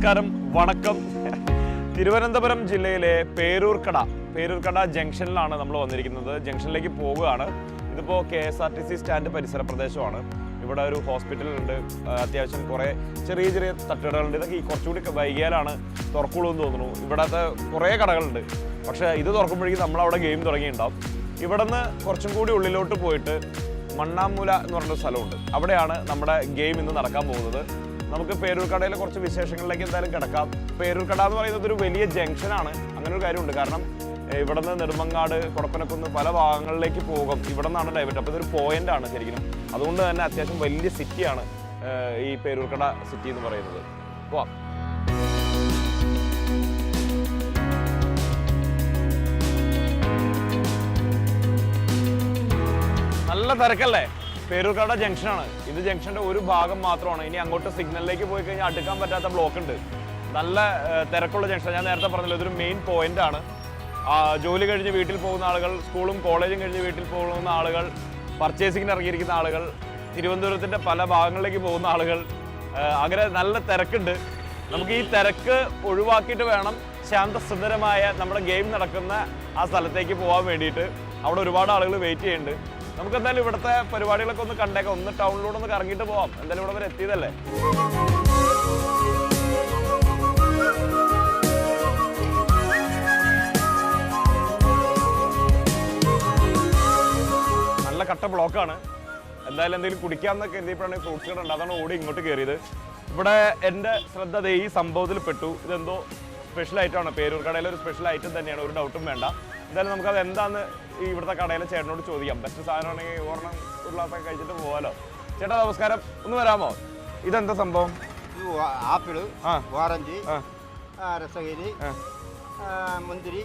നമസ്കാരം, വണക്കം. തിരുവനന്തപുരം ജില്ലയിലെ പേരൂർക്കട ജംഗ്ഷനിലാണ് നമ്മൾ വന്നിരിക്കുന്നത്. ജംഗ്ഷനിലേക്ക് പോവുകയാണ്. ഇതിപ്പോൾ KSRTC സ്റ്റാൻഡ് പരിസര പ്രദേശമാണ്. ഇവിടെ ഒരു ഹോസ്പിറ്റലുണ്ട്, അത്യാവശ്യം കുറേ ചെറിയ തട്ടുകടകളുണ്ട്. ഇതൊക്കെ കുറച്ചുകൂടി വൈകിയാലാണ് തുറക്കുള്ളൂ എന്ന് തോന്നുന്നു. ഇവിടത്തെ കുറേ കടകളുണ്ട്. പക്ഷേ ഇത് തുറക്കുമ്പോഴേക്കും നമ്മളവിടെ ഗെയിം തുടങ്ങിയിട്ടുണ്ടാവും. ഇവിടെ നിന്ന് കുറച്ചും കൂടി ഉള്ളിലോട്ട് പോയിട്ട് മണ്ണാമൂല എന്ന് പറഞ്ഞൊരു സ്ഥലമുണ്ട്. അവിടെയാണ് നമ്മുടെ ഗെയിം ഇന്ന് നടക്കാൻ പോകുന്നത്. നമുക്ക് പേരൂർക്കടയിലെ കുറച്ച് വിശേഷങ്ങളിലേക്ക് എന്തായാലും കിടക്കാം. പേരൂർക്കട എന്ന് പറയുന്നത് ഒരു വലിയ ജംഗ്ഷനാണ്. അങ്ങനെ ഒരു കാര്യമുണ്ട്. കാരണം ഇവിടെ നിന്ന് നെടുമങ്ങാട്, കൊടപ്പനക്കുന്ന് പല ഭാഗങ്ങളിലേക്ക് പോകും. ഇവിടെ നിന്നാണ് ഡൈവേർട്ട്. അപ്പോൾ ഇതൊരു പോയിന്റാണ് ശരിക്കും. അതുകൊണ്ട് തന്നെ അത്യാവശ്യം വലിയ സിറ്റിയാണ് ഈ പേരൂർക്കട സിറ്റി എന്ന് പറയുന്നത്. പോവാം. നല്ല തിരക്കല്ലേ? പേരൂർക്കട ജംഗ്ഷനാണ് ഇത്. ജംഗ്ഷന്റെ ഒരു ഭാഗം മാത്രമാണ്. ഇനി അങ്ങോട്ട് സിഗ്നലിലേക്ക് പോയി കഴിഞ്ഞാൽ അടുക്കാൻ പറ്റാത്ത ബ്ലോക്ക് ഉണ്ട്. നല്ല തിരക്കുള്ള ജംഗ്ഷൻ. ഞാൻ നേരത്തെ പറഞ്ഞല്ലോ, ഇതൊരു മെയിൻ പോയിന്റ് ആണ്. ജോലി കഴിഞ്ഞ് വീട്ടിൽ പോകുന്ന ആളുകൾ, സ്കൂളും കോളേജും കഴിഞ്ഞ് വീട്ടിൽ പോകുന്ന ആളുകൾ, പർച്ചേസിങ്ങിന് ഇറങ്ങിയിരിക്കുന്ന ആളുകൾ, തിരുവനന്തപുരത്തിന്റെ പല ഭാഗങ്ങളിലേക്ക് പോകുന്ന ആളുകൾ, അങ്ങനെ നല്ല തിരക്കുണ്ട്. നമുക്ക് ഈ തിരക്ക് ഒഴിവാക്കിയിട്ട് വേണം ശാന്തസുന്ദരമായ നമ്മുടെ ഗെയിം നടക്കുന്ന ആ സ്ഥലത്തേക്ക് പോകാൻ വേണ്ടിയിട്ട്. അവിടെ ഒരുപാട് ആളുകൾ വെയിറ്റ് ചെയ്യുന്നുണ്ട്. നമുക്ക് എന്തായാലും ഇവിടുത്തെ പരിപാടികളൊക്കെ ഒന്ന് കണ്ടേക്കാം. ഒന്ന് ടൗണിലൂടെ ഒന്ന് കറങ്ങിയിട്ട് പോവാം. എന്തായാലും ഇവിടെ വരെ എത്തിയതല്ലേ. നല്ല കട്ട ബ്ലോക്കാണ്. എന്തായാലും എന്തെങ്കിലും കുടിക്കാമെന്നൊക്കെ കരുതിയപ്പോഴാണ് ഫ്രൂട്ട്സ് കട ഉണ്ട്. അതാണ് ഓടി ഇങ്ങോട്ട് കയറിയത്. ഇവിടെ എൻ്റെ ശ്രദ്ധ ഈ സംഭവത്തിൽ പെട്ടു. ഇതെന്തോ സ്പെഷ്യൽ ഐറ്റമാണ്. പേരൂർക്കടയിലെ ഒരു സ്പെഷ്യൽ ഐറ്റം തന്നെയാണ്, ഒരു ഡൗട്ടും വേണ്ട. എന്തായാലും നമുക്കത് എന്താണെന്ന് ഈ ഇവിടുത്തെ കടയിലെ ചേട്ടനോട് ചോദിക്കാം. ബെസ്റ്റ് സാധനമാണെങ്കിൽ ഒരെണ്ണം ഒരു ഗ്ലാസ്സൊക്കെ കഴിച്ചിട്ട് പോകാമല്ലോ. ചേട്ടാ നമസ്കാരം, ഒന്ന് വരാമോ? ഇതെന്താ സംഭവം? ആപ്പിള്, ഓറഞ്ച്, രസഗിരി, മുന്തിരി,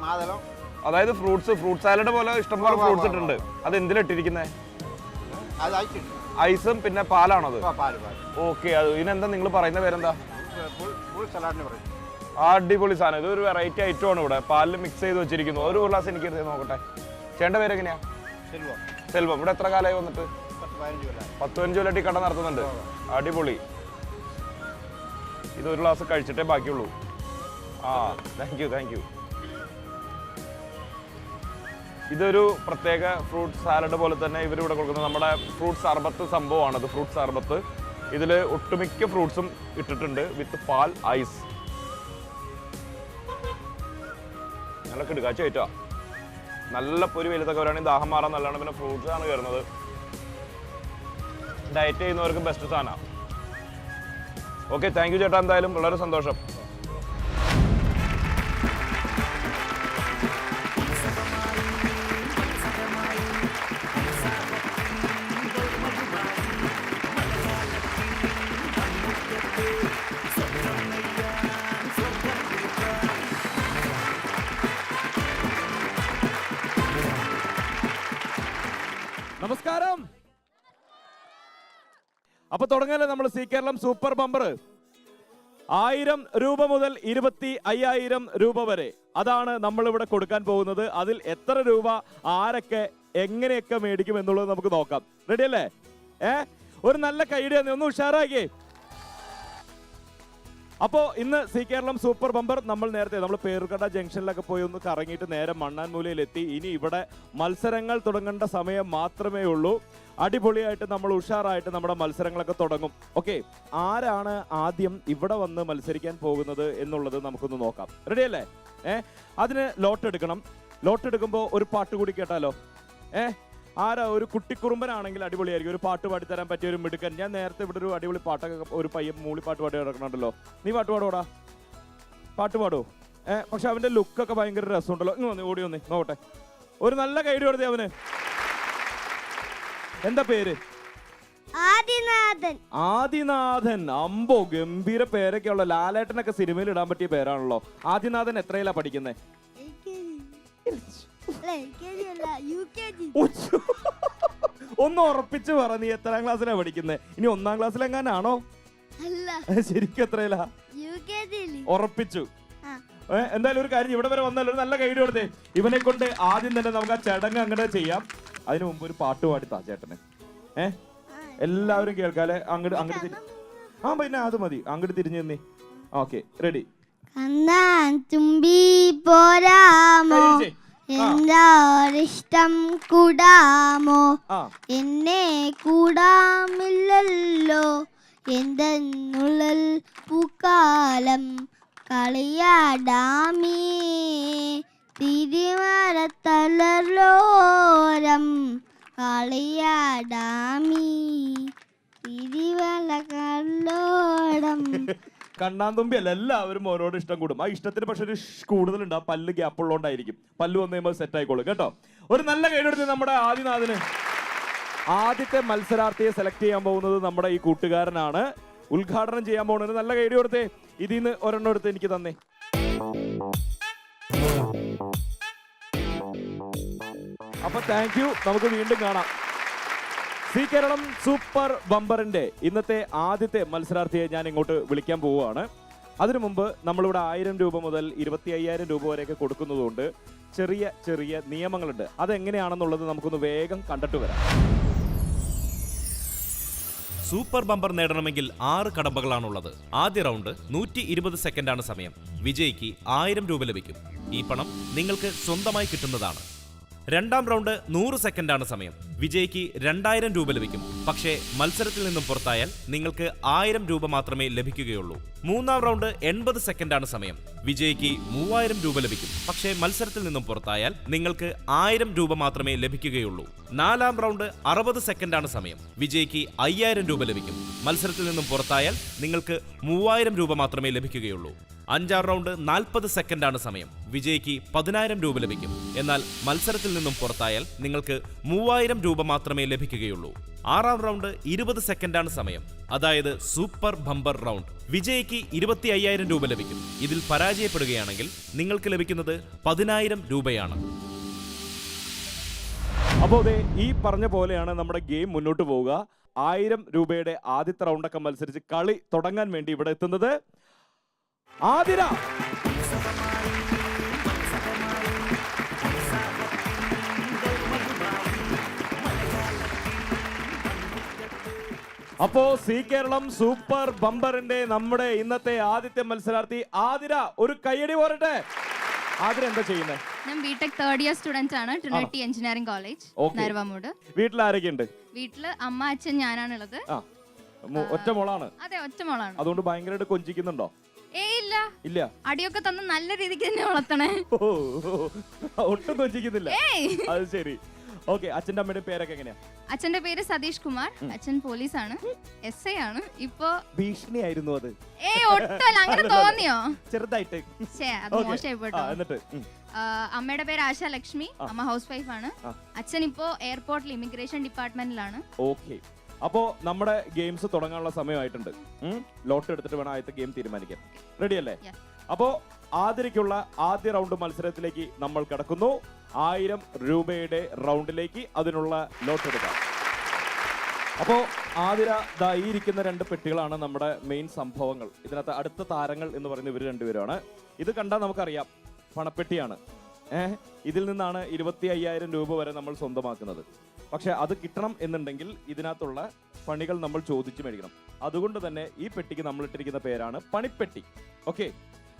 മാതളം. അതായത് ഫ്രൂട്ട് സാലഡ് പോലെ ഇഷ്ടംപോലെ ഫ്രൂട്ട്സ് ഇട്ടുണ്ട്. അത് എന്തിലിട്ടിരിക്കുന്നത്? ഐസും പിന്നെ പാലാണത്? ഓക്കെ. അത് ഇതിനെന്താ നിങ്ങൾ പറയുന്ന പേരെന്താ? അടിപൊളി സാധനം. ഇതൊരു വെറൈറ്റി ഐറ്റം ആണ്. ഇവിടെ പാലിൽ മിക്സ് ചെയ്ത് വെച്ചിരിക്കുന്നു. ഒരു ഗ്ലാസ് എനിക്ക് നോക്കട്ടെ. ചേട്ടൻ്റെ പേര് എങ്ങനെയാ? സെൽവം. ഇവിടെ എത്ര കാലമായി വന്നിട്ട്? 10-15 കൊല്ലമായിട്ട് കട നടത്തുന്നുണ്ട്. അടിപൊളി. ഇതൊരു ഗ്ലാസ് കഴിച്ചിട്ടേ ബാക്കിയുള്ളൂ. Thank you. ഇതൊരു പ്രത്യേക ഫ്രൂട്ട് സാലഡ് പോലെ തന്നെ ഇവരിവിടെ കൊടുക്കുന്നത് നമ്മുടെ ഫ്രൂട്ട് സർബത്ത് സംഭവമാണത്. ഫ്രൂട്ട് സർബത്ത്. ഇതിൽ ഒട്ടുമിക്ക ഫ്രൂട്ട്സും ഇട്ടിട്ടുണ്ട് വിത്ത് പാൽ, ഐസ്. നല്ല കിടുക്കാച്ച ആയിട്ടാ. നല്ല പൊരി വലുതൊക്കെ വരാണെങ്കിൽ ദാഹം മാറാൻ നല്ലതാണ്. പിന്നെ ഫ്രൂട്ട്സ് ആണ് കയറുന്നത്. ഡയറ്റ് ചെയ്യുന്നവർക്ക് ബെസ്റ്റ് സാധനമാണ്. ഓക്കെ, താങ്ക് യു ചേട്ടാ. എന്തായാലും വളരെ സന്തോഷം. നമസ്കാരം. അപ്പൊ തുടങ്ങല്ലേ നമ്മൾ സി കേരളം സൂപ്പർ ബമ്പർ. 1000 രൂപ മുതൽ 25,000 രൂപ വരെ അതാണ് നമ്മൾ ഇവിടെ കൊടുക്കാൻ പോകുന്നത്. അതിൽ എത്ര രൂപ ആരൊക്കെ എങ്ങനെയൊക്കെ മേടിക്കും എന്നുള്ളത് നമുക്ക് നോക്കാം. റെഡി അല്ലേ? ഒരു നല്ല കൈഡി ഒന്ന് ഉഷാറാക്കിയേ. അപ്പോൾ ഇന്ന് സി കേരളം സൂപ്പർ ബമ്പർ നമ്മൾ പേരൂർക്കട ജംഗ്ഷനിലൊക്കെ പോയി ഒന്ന് കറങ്ങിയിട്ട് നേരെ മണ്ണാൻമൂലയിലെത്തി. ഇനി ഇവിടെ മത്സരങ്ങൾ തുടങ്ങേണ്ട സമയം മാത്രമേ ഉള്ളൂ. അടിപൊളിയായിട്ട് നമ്മൾ ഉഷാറായിട്ട് നമ്മുടെ മത്സരങ്ങളൊക്കെ തുടങ്ങും. ഓക്കെ, ആരാണ് ആദ്യം ഇവിടെ വന്ന് മത്സരിക്കാൻ പോകുന്നത് എന്നുള്ളത് നമുക്കൊന്ന് നോക്കാം. റെഡി അല്ലേ? അതിന് ലോട്ട് എടുക്കണം. ലോട്ട് എടുക്കുമ്പോൾ ഒരു പാട്ട് കൂടി കേട്ടാലോ? ആരാ? ഒരു കുട്ടിക്കുറുമ്പനാണെങ്കിൽ അടിപൊളിയായിരിക്കും. ഒരു പാട്ട് പാടിത്തരാൻ പറ്റിയ ഒരു മിടുക്കൻ. ഞാൻ നേരത്തെ ഇവിടെ ഒരു അടിപൊളി പാട്ടൊക്കെ ഒരു പയ്യൻ മൂളിപ്പാട്ട് പാടി കിടക്കണുണ്ടല്ലോ. നീ പാട്ട് പാടോടാ? പാട്ട് പാടോ? പക്ഷെ അവന്റെ ലുക്കൊക്കെ ഭയങ്കര രസമുണ്ടല്ലോ. ഇങ്ങ് വന്നേ, ഓടി വന്നേ നോക്കട്ടെ. ഒരു നല്ല കൈഡി കൊടുത്തേ അവന്. എന്താ പേര്? ആദിനാഥൻ. അമ്പോ, ഗംഭീര പേരൊക്കെ ഉള്ള. ലാലേട്ടനൊക്കെ സിനിമയിൽ ഇടാൻ പറ്റിയ പേരാണല്ലോ. ആദിനാഥൻ എത്രയിലാ പഠിക്കുന്നേ? ഒന്ന് ഉറപ്പിച്ച് പറ, നീ എത്രാം ക്ലാസ്സിലാ പഠിക്കുന്നത്? ഇനി 1ാം ക്ലാസ്സിലെങ്ങാനാണോ? ശരിക്കും എത്രയിലാ? ഉറപ്പിച്ചു. എന്തായാലും ഒരു കാര്യം, ഇവിടെ വരെ വന്നാലും ഒരു നല്ല ഗൈഡ് കൊടുത്തേ. ഇവനെ കൊണ്ട് ആദ്യം തന്നെ നമുക്ക് ആ ചടങ്ങ് അങ്ങനെ ചെയ്യാം. അതിനു മുമ്പ് ഒരു പാട്ട് പാടിത്താ ചേട്ടന്. എല്ലാവരും കേൾക്കാലെ. അങ്ങോട്ട് ആ പിന്നെ അത് മതി, അങ്ങോട്ട് തിരിഞ്ഞു തന്നേ. Okay, ready. കണ്ണാൻ തുമ്പി പോരാമോ, എന്നോടിഷ്ടം കൂടാമോ, എന്നെ കൂടാമില്ലല്ലോ, എന്തെന്നുള്ളിൽ പൂക്കാലം കളിയാടാമീ, തിരുമലത്തലരോരം കളിയാടാമീ, തിരുവല കല്ലോടം. കണ്ണാന്തുമ്പി അല്ല, എല്ലാവരും ഓരോട് ഇഷ്ടം കൂടും. ആ ഇഷ്ടത്തിന് പക്ഷെ ഒരു കൂടുതലുണ്ട്, ആ പല്ല് ഗ്യാപ്പ് ഉള്ളതുകൊണ്ടായിരിക്കും. പല്ല് വന്നു കഴിയുമ്പോൾ സെറ്റ് ആയിക്കോളും കേട്ടോ. ഒരു നല്ല കൈയ്യെടുത്ത് നമ്മുടെ ആദിനാഥന്. ആദ്യത്തെ മത്സരാർത്ഥിയെ സെലക്ട് ചെയ്യാൻ പോകുന്നത് നമ്മുടെ ഈ കൂട്ടുകാരനാണ്. ഉദ്ഘാടനം ചെയ്യാൻ പോകുന്നത്. നല്ല കൈയ്യടി കൊടുത്തേ. ഇതിൽ നിന്ന് ഒരെണ്ണം എടുത്ത് എനിക്ക് തന്നേ. അപ്പൊ താങ്ക് യു, നമുക്ക് വീണ്ടും കാണാം. സി കേരളം സൂപ്പർ ബമ്പറിന്റെ ഇന്നത്തെ ആദ്യത്തെ മത്സരാർത്ഥിയെ ഞാൻ ഇങ്ങോട്ട് വിളിക്കാൻ പോവുകയാണ്. അതിനു മുമ്പ് നമ്മളിവിടെ 1000 രൂപ മുതൽ 25,000 രൂപ വരെയൊക്കെ കൊടുക്കുന്നതുകൊണ്ട് ചെറിയ ചെറിയ നിയമങ്ങളുണ്ട്. അതെങ്ങനെയാണെന്നുള്ളത് നമുക്കൊന്ന് വേഗം കണ്ടിട്ട് വരാം. സൂപ്പർ ബമ്പർ നേടണമെങ്കിൽ 6 കടമ്പകളാണുള്ളത്. ആദ്യ റൗണ്ട് 120 സെക്കൻഡാണ് സമയം. വിജയിക്ക് 1000 രൂപ ലഭിക്കും. ഈ പണം നിങ്ങൾക്ക് സ്വന്തമായി കിട്ടുന്നതാണ്. രണ്ടാം റൗണ്ട് 100 സെക്കൻഡാണ് സമയം. വിജയിക്ക് 2000 രൂപ ലഭിക്കും. പക്ഷേ മത്സരത്തിൽ നിന്നും പുറത്തായാൽ നിങ്ങൾക്ക് 1000 രൂപ മാത്രമേ ലഭിക്കുകയുള്ളൂ. മൂന്നാം റൗണ്ട് 80 സെക്കൻഡാണ് സമയം. വിജയിക്ക് 3000 രൂപ ലഭിക്കും. പക്ഷേ മത്സരത്തിൽ നിന്നും പുറത്തായാൽ നിങ്ങൾക്ക് 1000 രൂപ മാത്രമേ ലഭിക്കുകയുള്ളൂ. നാലാം റൗണ്ട് 60 സെക്കൻഡാണ് സമയം. വിജയിക്ക് 5000 രൂപ ലഭിക്കും. മത്സരത്തിൽ നിന്നും പുറത്തായാൽ നിങ്ങൾക്ക് 3000 രൂപ മാത്രമേ ലഭിക്കുകയുള്ളൂ. അഞ്ചാം റൗണ്ട് 40 സെക്കൻഡാണ് സമയം. വിജയിക്ക് 10000 രൂപ ലഭിക്കും. എന്നാൽ മത്സരത്തിൽ നിന്നും പുറത്തായാൽ നിങ്ങൾക്ക് 3000 രൂപ മാത്രമേ ലഭിക്കുകയുള്ളൂ. ആറാം റൗണ്ട് 20 സെക്കൻഡാണ് സമയം. അതായത് സൂപ്പർ ബമ്പർ റൗണ്ട്. വിജയിക്ക് 25,000 രൂപ ലഭിക്കും. ഇതിൽ പരാജയപ്പെടുകയാണെങ്കിൽ നിങ്ങൾക്ക് ലഭിക്കുന്നത് 10,000 രൂപയാണ്. അപ്പോൾ അതെ, ഈ പറഞ്ഞ പോലെയാണ് നമ്മുടെ ഗെയിം മുന്നോട്ട് പോവുക. 1000 രൂപയുടെ ആദ്യത്തെ റൗണ്ടൊക്കെ മത്സരിച്ച് കളി തുടങ്ങാൻ വേണ്ടി ഇവിടെ എത്തുന്നത് ആതിര. അപ്പോ സി കേരളം സൂപ്പർ ബമ്പറിന്റെ നമ്മുടെ ഇന്നത്തെ ആദ്യത്തെ മത്സരാർത്ഥി ആതിര. ഒരു കയ്യടി പോരട്ടെ. ആതിര എന്താ ചെയ്യുന്നത്? ഞാൻ ബിടെക് തേർഡ് ഇയർ സ്റ്റുഡന്റ് ആണ്, ട്രിനിറ്റി എഞ്ചിനീയറിംഗ് കോളേജ്, നരവാമൂട്. വീട്ടിൽ ആരൊക്കെയുണ്ട്? വീട്ടില് അമ്മ അച്ഛൻ ഞാനാണുള്ളത്. ഒറ്റ മോളാണ്? അതെ, ഒറ്റ മോളാണ്. അതുകൊണ്ട് ഭയങ്കരമായിട്ട് കൊഞ്ചിക്കുന്നുണ്ടോ? ഇല്ല ഇല്ല, അടിയൊക്കെ തന്ന് നല്ല രീതിക്ക് തന്നെ വളർത്തണേ. ഒട്ടും കൊഞ്ചിക്കുന്നില്ല. അത് ശരി. ഓക്കെ, അച്ഛന്റെ അമ്മയുടെ പേരൊക്കെ എങ്ങനെയാ? അച്ഛന്റെ പേര് സതീഷ് കുമാർ. അച്ഛൻ പോലീസാണ്, SI ആണ്. ഇപ്പൊ ഭീഷണിയായിരുന്നു അത്? ഒട്ടല്ല, അങ്ങനെ തോന്നിയോ? ചെറുതായിട്ട്. എന്നിട്ട് അമ്മയുടെ പേര് ആശ ലക്ഷ്മി. അമ്മ ഹൗസ് വൈഫ് ആണ്. അച്ഛൻ ഇപ്പോ എയർപോർട്ടിൽ ഇമിഗ്രേഷൻ ഡിപ്പാർട്ട്മെന്റിലാണ്. ഓക്കെ, അപ്പോ നമ്മുടെ ഗെയിംസ് തുടങ്ങാനുള്ള സമയമായിട്ടുണ്ട്. ലോട്ട് എടുത്തിട്ട് വേണം ആദ്യത്തെ ഗെയിം തീരുമാനിക്കാൻ. റെഡി അല്ലേ? അപ്പോ ആതിരയ്ക്കുള്ള ആദ്യ റൗണ്ട് മത്സരത്തിലേക്ക് നമ്മൾ കടക്കുന്നു. 1000 രൂപയുടെ റൗണ്ടിലേക്ക് അതിനുള്ള ലോട്ട് എടുക്കാം. അപ്പോ ആതിര, ദാ ഈ ഇരിക്കുന്ന 2 പെട്ടികളാണ് നമ്മുടെ മെയിൻ സംഭവങ്ങൾ. ഇതിനകത്ത് അടുത്ത താരങ്ങൾ എന്ന് പറയുന്ന ഇവർ 2 പേരാണ്. ഇത് കണ്ടാൽ നമുക്കറിയാം പണപ്പെട്ടിയാണ്. ഇതിൽ നിന്നാണ് 25,000 രൂപ വരെ നമ്മൾ സ്വന്തമാക്കുന്നത്. പക്ഷെ അത് കിട്ടണം എന്നുണ്ടെങ്കിൽ ഇതിനകത്തുള്ള പണികൾ നമ്മൾ ചോദിച്ചു മേടിക്കണം. അതുകൊണ്ട് തന്നെ ഈ പെട്ടിക്ക് നമ്മൾ ഇട്ടിരിക്കുന്ന പേരാണ് പണിപ്പെട്ടി. ഓക്കെ,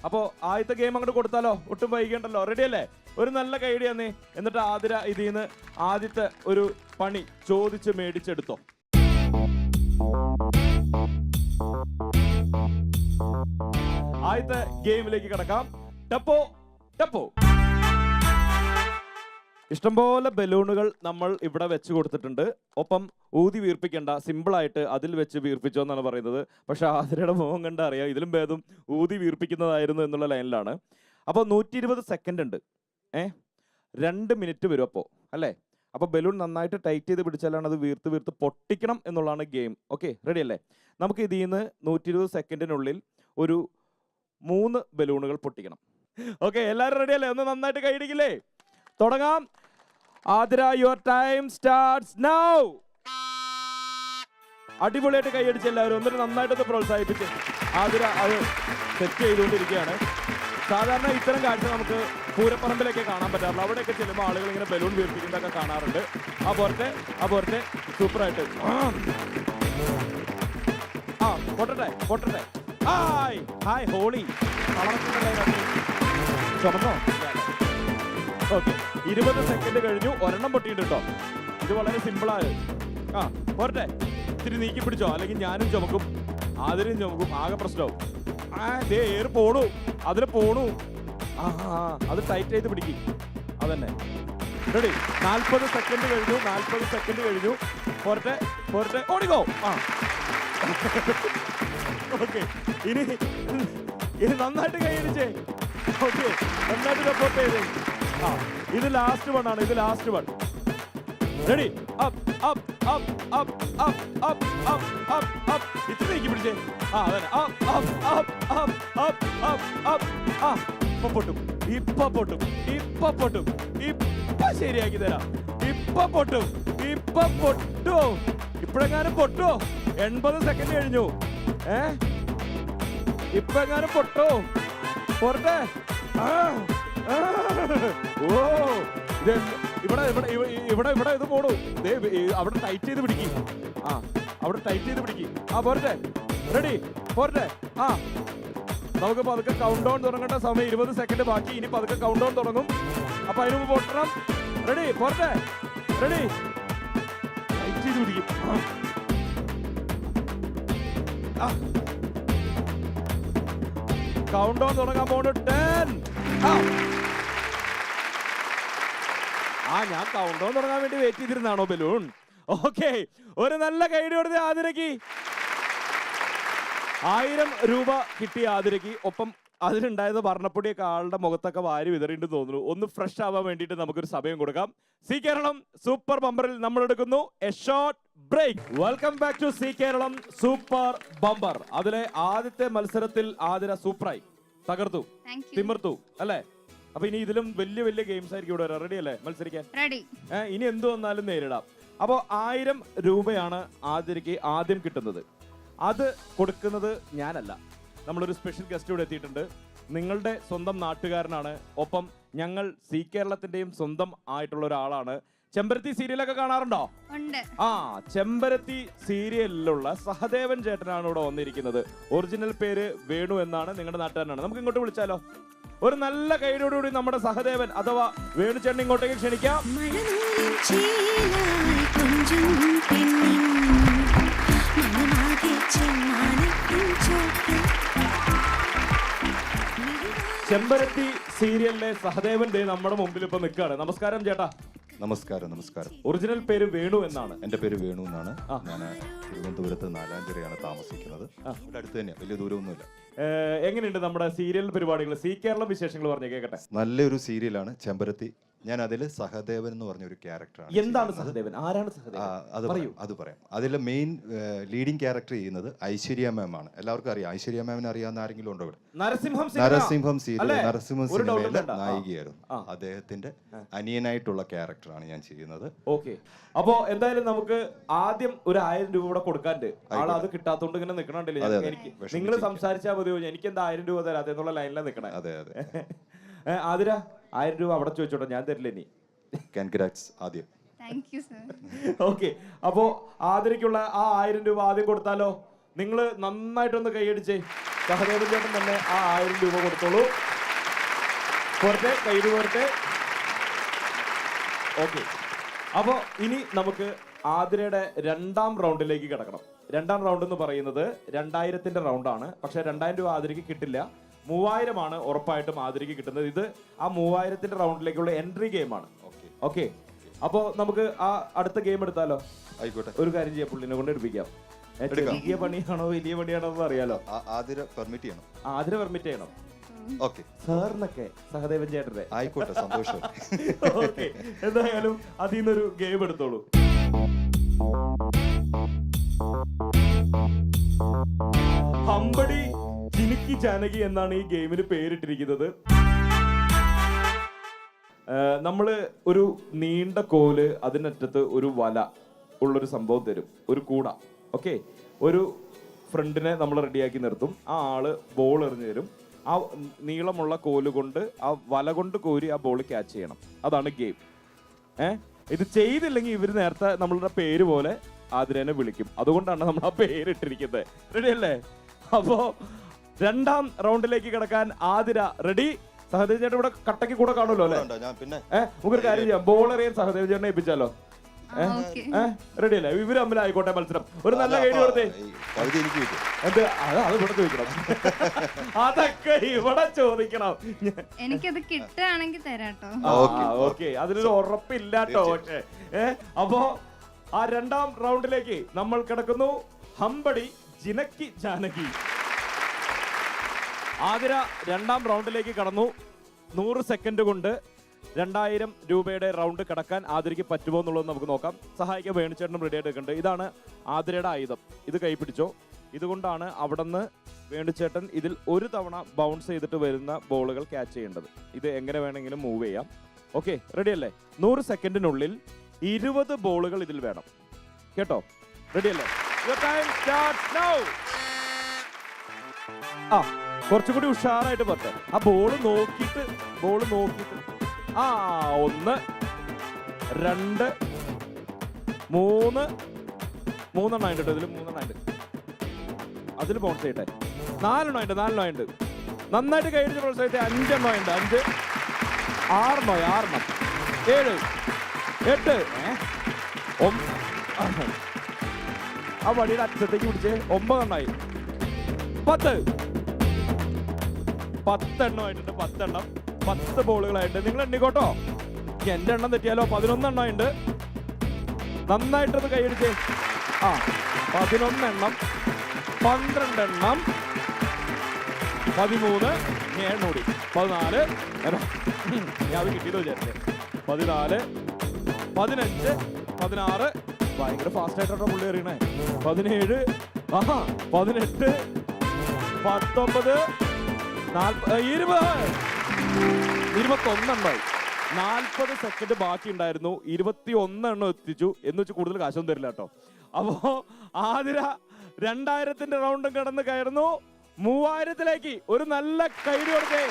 അപ്പോ ആദ്യത്തെ ഗെയിം അങ്ങോട്ട് കൊടുത്താലോ? ഒട്ടും വൈകണ്ടല്ലോ. റെഡി അല്ലേ? ഒരു നല്ല കൈഡി തന്നേ. എന്നിട്ട് ആതിര ഇതിൽ നിന്ന് ആദ്യത്തെ ഒരു പണി ചോദിച്ച് മേടിച്ചെടുത്തോ. ആദ്യത്തെ ഗെയിമിലേക്ക് കടക്കാം. ടപ്പോ ടപ്പോ. ഇഷ്ടംപോലെ ബലൂണുകൾ നമ്മൾ ഇവിടെ വെച്ച് കൊടുത്തിട്ടുണ്ട്. ഒപ്പം ഊതി വീർപ്പിക്കേണ്ട, സിമ്പിളായിട്ട് അതിൽ വെച്ച് വീർപ്പിച്ചോ എന്നാണ് പറയുന്നത്. പക്ഷെ ആതിരയുടെ മുഖം കണ്ട അറിയാം ഇതിലും ഭേദം ഊതി വീർപ്പിക്കുന്നതായിരുന്നു എന്നുള്ള ലൈനിലാണ്. അപ്പോൾ 120 സെക്കൻഡ് ഉണ്ട്. 2 മിനിറ്റ് വരും അപ്പോൾ, അല്ലേ? അപ്പോൾ ബലൂൺ നന്നായിട്ട് ടൈറ്റ് ചെയ്ത് പിടിച്ചാലാണ് അത് വീർത്ത് വീർത്ത് പൊട്ടിക്കണം എന്നുള്ളതാണ് ഗെയിം. ഓക്കെ, റെഡി അല്ലേ? നമുക്ക് ഇതിൽ നിന്ന് 120 സെക്കൻഡിനുള്ളിൽ ഒരു 3 ബലൂണുകൾ പൊട്ടിക്കണം. ഓക്കെ, എല്ലാവരും റെഡി അല്ലേ? ഒന്ന് നന്നായിട്ട് കൈയടിക്കില്ലേ? തുടങ്ങാം. Athira, your time starts now. അടിപൊളിയായിട്ട് കൈയടിച്ച് എല്ലാവരും ഒന്നിട്ട് നന്നായിട്ടൊന്ന് പ്രോത്സാഹിപ്പിച്ച്. ആതിര അത് സെറ്റ് ചെയ്തുകൊണ്ടിരിക്കുകയാണ്. സാധാരണ ഇത്തരം കാഴ്ച നമുക്ക് പൂരപ്പറമ്പിലൊക്കെ കാണാൻ പറ്റാറുള്ളൂ. അവിടെയൊക്കെ ചെല്ലുമ്പോൾ ആളുകൾ ഇങ്ങനെ ബലൂൺ വീർപ്പിക്കുന്നതൊക്കെ കാണാറുണ്ട്. ആ പോരത്തെ സൂപ്പറായിട്ട്. പൊട്ടട്ടെ. ഹായ് ഹായ് ഹോളി ചുമന്നോ? ഓക്കെ, 20 സെക്കൻഡ് കഴിഞ്ഞു. ഒരെണ്ണം പൊട്ടിയിട്ടുണ്ട് കേട്ടോ. ഇത് വളരെ സിമ്പിളാണ്. പോരട്ടെ, ഇത്തിരി നീക്കി പിടിച്ചോ, അല്ലെങ്കിൽ ഞാനും ചുമക്കും, ആതിരും ചുമക്കും, ആകെ പ്രശ്നമാവും. ഏറ് പോണു, അതിൽ പോണു. അത് ടൈറ്റ് ചെയ്ത് പിടിക്കും. അതന്നെ, റെഡി. 40 സെക്കൻഡ് കഴിഞ്ഞു. പോരട്ടെ, ഓടിക്കോ. ഓക്കെ, ഇനി നന്നായിട്ട് കൈയടിച്ചേ. ഓക്കെ, നന്നായിട്ട് സപ്പോർട്ട് ചെയ്തേ. ഇത് ലാസ്റ്റ് വൺ ആണ്. റെഡി, ഇത്ര നീക്കി പിടിച്ചേ. അതന്നെ, ഇപ്പൊ പൊട്ടും. ഇപ്പൊ ശരിയാക്കി തരാം. ഇപ്പൊ പൊട്ടും. ഇപ്പോഴെങ്ങാനും പൊട്ടോ? 80 സെക്കൻഡ് കഴിഞ്ഞു. ഇപ്പൊ എങ്ങാനും പൊട്ടോ? പോരട്ടെ. ഓ, ഇവിടെ ഇത് പോണു. അവിടെ ടൈറ്റ് ചെയ്ത് പിടിക്കും. പോരട്ടെ, റെഡി, പോരട്ടെ. നമുക്ക് പതുക്കെ കൗണ്ട് ഡൗൺ തുടങ്ങേണ്ട സമയം. 20 സെക്കൻഡ് ബാക്കി. ഇനി പതുക്കെ കൗണ്ട് ഡൗൺ തുടങ്ങും. അപ്പൊ അതിന് മുമ്പ് പൊട്ടണം. റെഡി, പോരട്ടെ, റെഡി. ടൈറ്റ് ചെയ്ത് പിടിക്കും. കൗണ്ട് ഡൗൺ തുടങ്ങാൻ പോണു. 10. ഞാൻ കൗണ്ട് ഡൗൺ തുടങ്ങാൻ വേണ്ടി വെയിറ്റ് ചെയ്തിരുന്നാണോ ബലൂൺ? ഓക്കെ, ഒരു നല്ല കൈഡി കൊടുത്ത് ആതിരയ്ക്ക് 1000 രൂപ കിട്ടിയ ആതിരയ്ക്ക്. ഒപ്പം അതിലുണ്ടായത് വർണ്ണപ്പൊടിയൊക്കെ ആളുടെ മുഖത്തൊക്കെ വാരി വിതറിയിട്ട് തോന്നുന്നു. ഒന്ന് ഫ്രഷ് ആവാൻ വേണ്ടിയിട്ട് നമുക്കൊരു സമയം കൊടുക്കാം. സി കേരളം സൂപ്പർ ബമ്പറിൽ നമ്മൾ എടുക്കുന്നു a short break. Welcome back to Zee Keralam super bumper. അതിലെ ആദ്യത്തെ മത്സരത്തിൽ ആതിര സൂപ്പറായി തകർത്തു, തിമിർത്തു അല്ലേ? അപ്പൊ ഇനി ഇതിലും വലിയ ഗെയിംസ് ആയിരിക്കും ഇവിടെ. റെഡി അല്ലേ മത്സരിക്കാൻ? ഇനി എന്ത് വന്നാലും നേരിടാം. അപ്പോ 1000 രൂപയാണ് ആതിരയ്ക്ക് ആദ്യം കിട്ടുന്നത്. അത് കൊടുക്കുന്നത് ഞാനല്ല, നമ്മളൊരു സ്പെഷ്യൽ ഗസ്റ്റ് ഇവിടെ എത്തിയിട്ടുണ്ട്. നിങ്ങളുടെ സ്വന്തം നാട്ടുകാരനാണ്. ഒപ്പം ഞങ്ങൾ സി കേരളത്തിന്റെയും സ്വന്തം ആയിട്ടുള്ള ഒരാളാണ്. ചെമ്പരത്തി സീരിയലൊക്കെ കാണാറുണ്ടോ? ചെമ്പരത്തി സീരിയലിലുള്ള സഹദേവൻ ചേട്ടനാണ് ഇവിടെ വന്നിരിക്കുന്നത്. ഒറിജിനൽ പേര് വേണു എന്നാണ്. നിങ്ങളുടെ നാട്ടുകാരനാണ്. നമുക്ക് ഇങ്ങോട്ട് വിളിച്ചാലോ? ഒരു നല്ല കൈയോടുകൂടി നമ്മുടെ സഹദേവൻ അഥവാ വേണു ചേട്ടൻ ഇങ്ങോട്ടേക്ക് ക്ഷണിക്കാം. ചെമ്പരത്തി സീരിയലിലെ സഹദേവൻ ദേ നമ്മുടെ മുമ്പിൽ ഇപ്പൊ നിൽക്കുകയാണ്. നമസ്കാരം ചേട്ടാ. നമസ്കാരം. ഒറിജിനൽ പേര് വേണു എന്നാണ്. എന്റെ പേര് വേണു എന്നാണ്. ഞാൻ തിരുവനന്തപുരത്ത് നാലാഞ്ചിറയാണ് താമസിക്കുന്നത്. ഇവിടെ അടുത്ത് തന്നെയാണ്, വലിയ ദൂരമൊന്നുമില്ല. എങ്ങനെയുണ്ട് നമ്മുടെ സീരിയൽ പരിപാടികൾ? സി കേരളം വിശേഷങ്ങൾ പറഞ്ഞു കേൾക്കട്ടെ. നല്ലൊരു സീരിയലാണ് ചെമ്പരത്തി. ഞാൻ അതിൽ സഹദേവൻ എന്ന് പറഞ്ഞ ഒരു ക്യാരക്ടറാണ്. എന്താണ് സഹദേവൻ? ആരാണ് സഹദേവൻ? അത് പറയാം. അതിൽ മെയിൻ ലീഡിംഗ് ക്യാരക്ടർ ചെയ്യുന്നത് ഐശ്വര്യ മാം ആണ്. എല്ലാവർക്കും അറിയാം. ഐശ്വര്യ മാമിനെ അറിയാവുന്ന ആരെങ്കിലും ഉണ്ടോ ഇവിടെ? നരസിംഹം സീരിയൽ, നരസിംഹം സിനിമയിലെ നായികയായിരുന്നു. അദ്ദേഹത്തിന്റെ അനിയനായിട്ടുള്ള ക്യാരക്ടറാണ് ഞാൻ ചെയ്യുന്നത്. ഓക്കെ, അപ്പോ എന്തായാലും നമുക്ക് ആദ്യം ഒരു 1000 രൂപ കൂടെ കൊടുക്കാണ്ട്. ആൾ അത് കിട്ടാത്തോണ്ട് ഇങ്ങനെ നിക്കണുണ്ടല്ലേ. എനിക്ക് നിങ്ങൾ സംസാരിച്ചാൽ മതിയോ? എനിക്ക് എന്താ 1000 രൂപ തരാതെ എന്നുള്ള ലൈനിലാണ് നിക്കണേ. അതെ. ആതിര 1000 രൂപ അവിടെ ചോദിച്ചോട്ടെ, ഞാൻ തരില്ല ഇനി. കൺഗ്രാറ്റ്സ് ആദ്യം. ഓക്കെ, അപ്പോ ആതിരയ്ക്കുള്ള ആ 1000 രൂപ ആദ്യം കൊടുത്താലോ? നിങ്ങൾ നന്നായിട്ടൊന്ന് കൈയടിച്ചേ. സഹദേവൻ ചേട്ടൻ തന്നെ ആ 1000 രൂപ കൊടുത്തോളൂ. പോരട്ടെ, കൈയ്യടി പോരട്ടെ. ഓക്കെ, അപ്പോ ഇനി നമുക്ക് ആതിരയുടെ 2ാം റൗണ്ടിലേക്ക് കിടക്കണം. 2ാം റൗണ്ട് എന്ന് പറയുന്നത് 2000ന്റെ റൗണ്ടാണ്. പക്ഷെ 2000 രൂപ ആതിരയ്ക്ക് കിട്ടില്ല. 3000 ആണ് ഉറപ്പായിട്ടും ആതിരയ്ക്ക് കിട്ടുന്നത്. ഇത് ആ 3000ന്റെ റൗണ്ടിലേക്കുള്ള എൻട്രി ഗെയിമാണ്. ഓക്കെ, അപ്പോ നമുക്ക് ആ അടുത്ത ഗെയിം എടുത്താലോ? ആയിക്കോട്ടെ. ഒരു കാര്യം ചെയ്യാം, പുള്ളിനെ കൊണ്ട് എടുപ്പിക്കാം. ചെറിയ പണിയാണോ വലിയ പണിയാണോ എന്ന് അറിയാലോ. ആതിര പെർമിറ്റ് ചെയ്യണം. ആതിര പെർമിറ്റ് ചെയ്യണം. ഓക്കെ സാറിനൊക്കെ സഹദേവൻ ചേട്ടന്റെ. ആയിക്കോട്ടെ, സന്തോഷം. ഓക്കെ, എന്തായാലും അതിൽ നിന്നൊരു ഗെയിം എടുത്തോളൂ. ഹമ്പടി ചിനുക്കി ജാനകി എന്നാണ് ഈ ഗെയിമിന് പേരിട്ടിരിക്കുന്നത്. നമ്മള് ഒരു നീണ്ട കോല്, അതിനറ്റത്ത് ഒരു വല ഉള്ളൊരു സംഭവം തരും, ഒരു കൂട. ഓക്കെ, ഒരു ഫ്രണ്ടിനെ നമ്മൾ റെഡിയാക്കി നിർത്തും. ആ ആള് ബോൾ എറിഞ്ഞു തരും. ആ നീളമുള്ള കോല് കൊണ്ട് ആ വല കൊണ്ട് കോരി ആ ബോൾ ക്യാച്ച് ചെയ്യണം. അതാണ് ഗെയിം. ഇത് ചെയ്തില്ലെങ്കിൽ ഇവർ നേരത്തെ നമ്മളുടെ പേര് പോലെ ആതിരേനെ വിളിക്കും. അതുകൊണ്ടാണ് നമ്മൾ ആ പേരിട്ടിരിക്കുന്നത്. റെഡി അല്ലേ? അപ്പോ 2ാം റൗണ്ടിലേക്ക് കിടക്കാൻ ആതിര റെഡി. സഹദേവ് ചേട്ടൻ ഇവിടെ കട്ടയ്ക്ക് കൂടെ കാണുമല്ലോ അല്ലേ? നമുക്കൊരു കാര്യം ചെയ്യാം, ബോളർ ചെയ്യാൻ സഹദേവ് ചേട്ടനെ ഏൽപ്പിച്ചാലോ? റെഡി അല്ലേ? ഇവര് തമ്മിലായിക്കോട്ടെ മത്സരം. ഒരു നല്ല കൈഡി കൊടുത്തേ. എന്ത് അത് ഇവിടെ ചോദിക്കണം, അതൊക്കെ ഇവിടെ ചോദിക്കണം. എനിക്കത് കിട്ടുകയാണെങ്കിൽ തരാട്ടോ. ഓക്കെ, അതിലൊരു ഉറപ്പില്ലാട്ടോ. പക്ഷേ അപ്പോ ആ 2ാം റൗണ്ടിലേക്ക് നമ്മൾ കിടക്കുന്നു. ഹമ്പടി ജിനക്കി ജാനകി. ആതിര 2ാം റൗണ്ടിലേക്ക് കടന്നു. 100 സെക്കൻഡ് കൊണ്ട് 2000 രൂപയുടെ റൗണ്ട് കടക്കാൻ ആതിരയ്ക്ക് പറ്റുമോ എന്നുള്ളത് നമുക്ക് നോക്കാം. സഹായിക്കാൻ വേണുചേട്ടനും റെഡി ആയിട്ട് നിൽക്കുന്നുണ്ട്. ഇതാണ് ആതിരയുടെ ആയുധം. ഇത് കൈ പിടിച്ചോ. ഇതുകൊണ്ടാണ് അവിടെ നിന്ന് വേണുചേട്ടൻ ഇതിൽ ഒരു തവണ ബൗൺസ് ചെയ്തിട്ട് വരുന്ന ബോളുകൾ ക്യാച്ച് ചെയ്യേണ്ടത്. ഇത് എങ്ങനെ വേണമെങ്കിലും മൂവ് ചെയ്യാം. ഓക്കെ, റെഡി അല്ലേ? 100 സെക്കൻഡിനുള്ളിൽ 20 ബോളുകൾ ഇതിൽ വേണം. കേട്ടോ? റെഡി അല്ലേ? ആ, കുറച്ചുകൂടി ഉഷാറായിട്ട് പറ്റേ. ആ ബോള് നോക്കിയിട്ട് 1 2 3 3 കേട്ടോ. ഇതിൽ 3 അതിൽ ബൗൺസ് ചെയ്യട്ടെ. 4 നന്നായിട്ട് കഴിഞ്ഞ് പ്രോത്സാഹിത്തെ. 5 5 6 7 8 ആ വടിയുടെ അറ്റത്തേക്ക് പിടിച്ച് 9 10 ആയിട്ടുണ്ട്. 10 ബോളുകളായിട്ട് നിങ്ങൾ എണ്ണിക്കോട്ടോ. എന്റെ എണ്ണം തെറ്റിയാലോ? 11 എണ്ണമുണ്ട്. നന്നായിട്ടത് കൈയടിച്ചേ. 11 എണ്ണം, 12 എണ്ണം, 13 എണ്ണൂടി 14. ഞാൻ അത് കിട്ടിയതോ വിചാരിച്ചേ. 14 15 16 ഭയങ്കര ഫാസ്റ്റ് ആയിട്ടോ പുള്ളി എറിയണേ. 17 18 19 21 എണ്ണമായി. 40 സെക്കൻഡ് ബാക്കി ഉണ്ടായിരുന്നു. 21 എണ്ണം എത്തിച്ചു. എന്ന് വെച്ച് കൂടുതൽ കാശൊന്നും തരില്ല കേട്ടോ. അപ്പോ ആതിര 2000ന്റെ റൗണ്ടും കടന്ന് കയറുന്നു. 3000ത്തിലേക്ക് ഒരു നല്ല കൈഡി കൊടുത്തേ.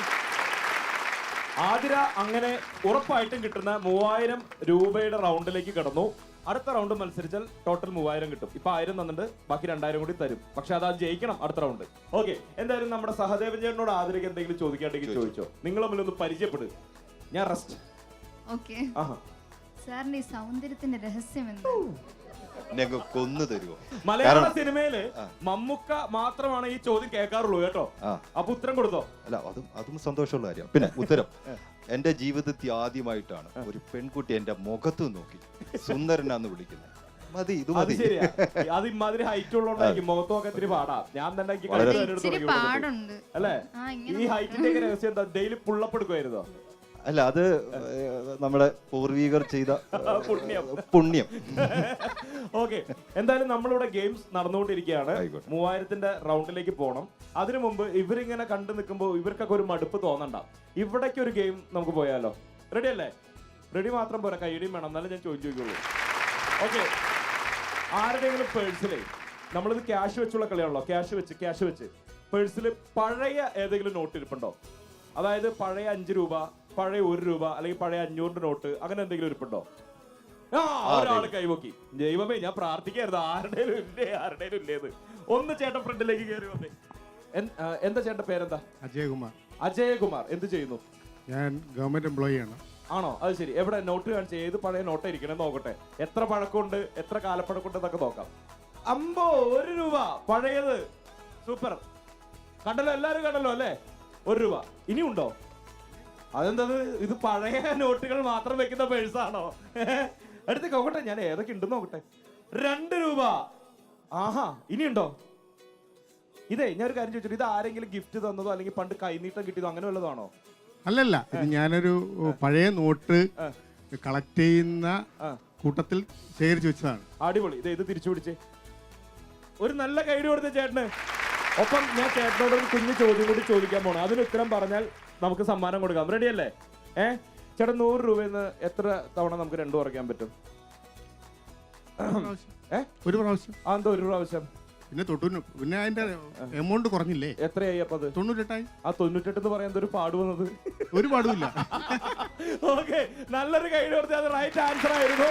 ആതിര അങ്ങനെ ഉറപ്പായിട്ടും കിട്ടുന്ന 3000 രൂപയുടെ റൗണ്ടിലേക്ക് കടന്നു. അടുത്ത റൗണ്ട് മത്സരിച്ചാൽ ടോട്ടൽ 3000 കിട്ടും. ഇപ്പൊ 1000 തന്നിട്ട് ബാക്കി 2000 കൂടി തരും. പക്ഷെ അത് ജയിക്കണം അടുത്ത റൗണ്ട്. ഓക്കെ, എന്തായാലും നമ്മുടെ സഹദേവൻ ചേട്ടനോട് ആതിരയ്ക്ക് എന്തെങ്കിലും ചോദിക്കാണ്ടെങ്കിൽ ചോദിച്ചോ. നിങ്ങൾ തമ്മിലൊന്ന് പരിചയപ്പെടും. ഞാൻ റെസ്റ്റ്. ഓക്കെ, സാറിന്റെ സൗന്ദര്യത്തിന്റെ രഹസ്യം എന്താ? കൊന്നു തരുമോ? മലയാള സിനിമയില് മമ്മൂക്ക മാത്രമാണ് ഈ ചോദ്യം കേൾക്കാറുള്ളൂ കേട്ടോ. അപ്പൊ ഉത്തരം കൊടുത്തോ? അല്ല, അതും സന്തോഷമുള്ള കാര്യം. പിന്നെ ഉത്തരം, എന്റെ ജീവിതത്തിൽ ആദ്യമായിട്ടാണ് ഒരു പെൺകുട്ടി എന്റെ മുഖത്ത് നോക്കി സുന്ദരനാന്ന് വിളിക്കുന്നത്. മതി, ഇത് മതി. അത് ഇമാതിരി ഹൈറ്റ് ഉള്ളതുകൊണ്ടായിരിക്കും. മുഖത്തൊക്കെ ഇത്തിരി പാടാ. ഞാൻ തന്നെ അല്ലേ? ഈ ഹൈറ്റിന്റെ രഹസ്യം എന്താ? ഡെയിലി പുള്ളപ്പ് എടുക്കുമായിരുന്നോ? അല്ല, അത് നമ്മുടെ പൂർവികർ ചെയ്ത പുണ്യം. ഓക്കെ, എന്തായാലും നമ്മളിവിടെ ഗെയിംസ് നടന്നുകൊണ്ടിരിക്കുകയാണ്. 3000ന്റെ റൗണ്ടിലേക്ക് പോകണം. അതിനു മുമ്പ് ഇവരിങ്ങനെ കണ്ടു നിൽക്കുമ്പോൾ ഇവർക്കൊക്കെ ഒരു മടുപ്പ് തോന്നണ്ട. ഇവിടേക്ക് ഒരു ഗെയിം നമുക്ക് പോയാലോ? റെഡി അല്ലേ? റെഡി മാത്രം പോരാ, കൈഡിയും വേണം. എന്നാലും ഞാൻ ചോദിക്കുള്ളൂ. ഓക്കെ, ആരുടെയെങ്കിലും പേഴ്സിലേ, നമ്മളിത് ക്യാഷ് വെച്ചുള്ള കളിയാണല്ലോ. ക്യാഷ് വെച്ച് പേഴ്സിൽ പഴയ ഏതെങ്കിലും നോട്ട് ഇരിപ്പുണ്ടോ? അതായത് പഴയ 5 രൂപ, പഴയ 1 രൂപ, അല്ലെങ്കിൽ പഴയ 500 നോട്ട്, അങ്ങനെ എന്തെങ്കിലും ഇരിപ്പുണ്ടോ? ഒരാള് കൈവക്കി. ദൈവമേ, ഞാൻ പ്രാർത്ഥിക്കായിരുന്നു ആരുടെയും ഇല്ലേന്ന്. ഒന്ന് ചേട്ടൻ ഫ്രണ്ടിലേക്ക് കയറി വന്നേ. എന്താ ചേട്ടന്റെ പേരെന്താ? അജയകുമാർ. എന്ത് ചെയ്യുന്നു? ഞാൻ ഗവൺമെന്റ് എംപ്ലോയി ആണ്. ആണോ? അത് ശരി. എവിടെ നോട്ട് കാണിച്ച്? ഏത് പഴയ നോട്ട് ഇരിക്കണേ നോക്കട്ടെ. എത്ര പഴക്കമുണ്ട്, എത്ര കാലപ്പഴക്കമുണ്ട് എന്നൊക്കെ നോക്കാം. 1 രൂപ പഴയത്. സൂപ്പർ. കണ്ടല്ലോ, എല്ലാരും കണ്ടല്ലോ അല്ലേ? 1 രൂപ. ഇനിയുണ്ടോ? അതെന്തത്? ഇത് പഴയ നോട്ടുകൾ മാത്രം വെക്കുന്ന പേഴ്സാണോ? അടുത്ത് നോക്കട്ടെ, ഞാൻ ഏതൊക്കെ ഉണ്ടെന്ന് നോക്കട്ടെ. 2 രൂപ. ആഹാ, ഇനിയുണ്ടോ? ഇതേ ഞാനൊരു കാര്യം ചോദിച്ചു, ഇത് ആരെങ്കിലും ഗിഫ്റ്റ് തന്നതോ അല്ലെങ്കിൽ പണ്ട് കൈനീട്ടം കിട്ടിയതോ അങ്ങനെ വല്ലതാണോ? അല്ലല്ല, ഇത് ഞാനൊരു പഴയ നോട്ട് കളക്ട് ചെയ്യുന്ന കൂട്ടത്തിൽ ശേഖരിച്ചു വെച്ചതാണ്. അടിപൊളി. ഇത് തിരിച്ചു പിടിച്ചേ. ഒരു നല്ല കൈഡി കൊടുത്ത ചേട്ടന്. ഒപ്പം ഞാൻ ചേട്ടനോട് ഒരു കുഞ്ഞു ചോദ്യം കൂടി ചോദിക്കാൻ പോണം. അതിന് ഉത്തരം പറഞ്ഞാൽ നമുക്ക് സമ്മാനം കൊടുക്കാം. റെഡി അല്ലേ? ചേട്ടൻ 100 രൂപയെന്ന് എത്ര തവണ നമുക്ക് 2 കുറയ്ക്കാൻ പറ്റും? ഒരു പ്രാവശ്യം. അതെന്താ 1 പ്രാവശ്യം? പിന്നെ അതിന്റെ എമൗണ്ട് കുറഞ്ഞില്ലേ? എത്രയായി അപ്പൊ? അത് 98 ആയി. ആ 98 എന്ന് പറയാൻ ഒരു പാടുവന്നത്? ഒരു പാടുമില്ല. ഓക്കെ, നല്ലൊരു കൈഡി കൊടുത്തത്. അത് റൈറ്റ് ആൻസർ ആയിരുന്നു.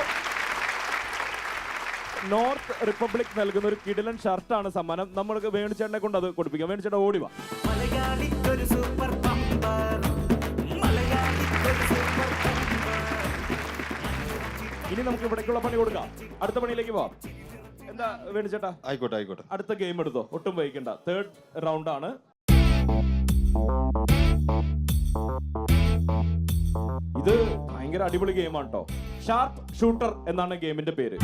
നോർത്ത് റിപ്പബ്ലിക് നൽകുന്ന ഒരു കിടിലൻ ഷർട്ടാണ് സമ്മാനം. നമ്മൾക്ക് വേണിച്ചേട്ടനെ കൊണ്ട് അത് കൊടുപ്പിക്കാം. വേണിച്ചേട്ടൻ ഓടി വാ. ഇനി നമുക്ക് ഇവിടേക്കുള്ള പണി കൊടുക്കാം. അടുത്ത പണിയിലേക്ക് പോവാം. എന്താ വേണിച്ചേട്ടാ? ആയിക്കോട്ടെ ആയിക്കോട്ടെ. അടുത്ത ഗെയിം എടുത്തോ, ഒട്ടും വൈകണ്ട. 3rd റൗണ്ട് ആണ്. ഇത് ഭയങ്കര അടിപൊളി ഗെയിമാണ് കേട്ടോ. ഷാർപ്പ് ഷൂട്ടർ എന്നാണ് ഗെയിമിന്റെ പേര്.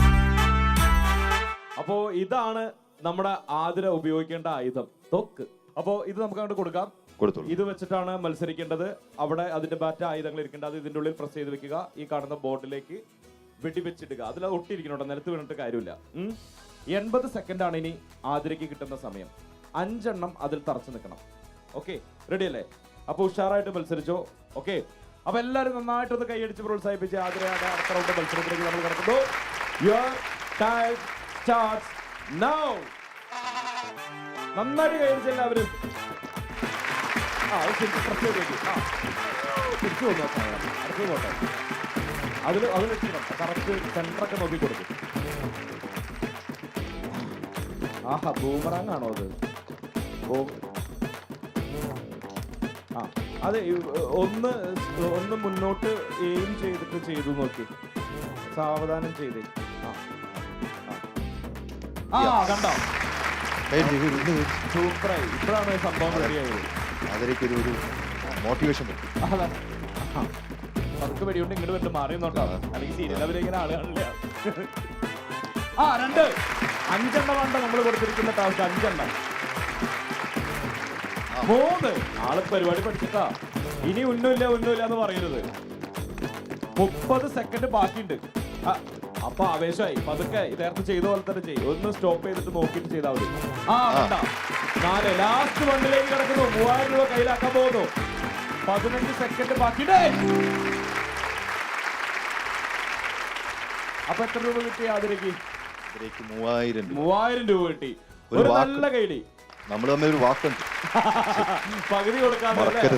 അപ്പോ ഇതാണ് നമ്മുടെ ആതിര ഉപയോഗിക്കേണ്ട ആയുധം, തോക്ക്. അപ്പോ ഇത് നമുക്ക് അങ്ങോട്ട് കൊടുക്കാം. ഇത് വെച്ചിട്ടാണ് മത്സരിക്കേണ്ടത്. അവിടെ അതിന്റെ ബാറ്റ് ആയുധങ്ങൾ ഇരിക്കേണ്ടത്. അത് ഇതിന്റെ ഉള്ളിൽ പ്രസ് ചെയ്ത് വെക്കുക. ഈ കാണുന്ന ബോർഡിലേക്ക് വെടിവെച്ചിടുക. അതിൽ അത് ഒട്ടിയിരിക്കണോട്ടോ, നിലത്ത് വീണിട്ട് കാര്യമില്ല. 80 സെക്കൻഡ് ആണ് ഇനി ആതിരയ്ക്ക് കിട്ടുന്ന സമയം. 5 എണ്ണം അതിൽ തറച്ചു നിൽക്കണം. ഓക്കെ, റെഡി അല്ലേ? അപ്പൊ ഉഷാറായിട്ട് മത്സരിച്ചോ. ഓക്കെ, അപ്പൊ എല്ലാവരും നന്നായിട്ടൊന്ന് കൈയടിച്ച് പ്രോത്സാഹിപ്പിച്ച് ആതിരയുടെ അടുത്ത റൗണ്ട് മത്സരത്തിലേക്ക് നമ്മൾ കിടക്കുന്നു. Your time starts now. നന്നായിട്ട് കൈയടിച്ച് എല്ലാവരും. തിരിച്ചു വന്നു. അടുത്ത് പോട്ടെ. അതിൽ കറക്റ്റ് സെന്ററൊക്കെ നോക്കി കൊടുക്കും. ആഹാ, ബൂമറാങ് ആണോ അത്? അതെ, ഒന്ന് മുന്നോട്ട് എയിം ചെയ്തിട്ട് ചെയ്തു നോക്കി. സാവധാനം ചെയ്തേ. കണ്ടോ? സൂപ്പറായി. ഇപ്പോഴാണ് സംഭവം റെഡിയായത്. അതിലേക്കൊരു മോട്ടിവേഷൻ. പതുക്കെ വെടിയുണ്ട് ഇങ്ങോട്ട് വന്നിട്ട് മാറിയെന്നോട്ടോ. അല്ലെങ്കിൽ സീരിയൽ അവരിങ്ങനെ ആളുകളില്ല. 2 5 എണ്ണമാണ് നമ്മൾ കൊടുത്തിരിക്കുന്ന ടാസ്ക്. 5 എണ്ണം. 3 ആള് പരിപാടി പഠിച്ചിട്ടാ. ഇനി ഒന്നുമില്ല എന്ന് പറയരുത്. 30 സെക്കൻഡ് ബാക്കിയുണ്ട്. അപ്പൊ ആവേശമായി. പതുക്കെ നേരത്തെ ചെയ്ത പോലെ തന്നെ ചെയ്യും. ഒന്ന് സ്റ്റോപ്പ് ചെയ്തിട്ട് നോക്കിയിട്ട് ചെയ്താൽ മതി. 4 ലാസ്റ്റ് വണ്ണിലേക്ക് കിടക്കുന്നു. 3000 രൂപ കയ്യിലാക്കാൻ പോകുന്നു. 15 സെക്കൻഡ് ബാക്കിയുണ്ട്. അപ്പൊ എത്ര രൂപ കിട്ടി ആതിരയ്ക്ക്? 3000 രൂപ കിട്ടി. ഒരു നല്ല കൈഡി. നമ്മൾ തമ്മിൽ ഒരു വാക്കുണ്ട്. പകുതി കൊടുക്കാതെ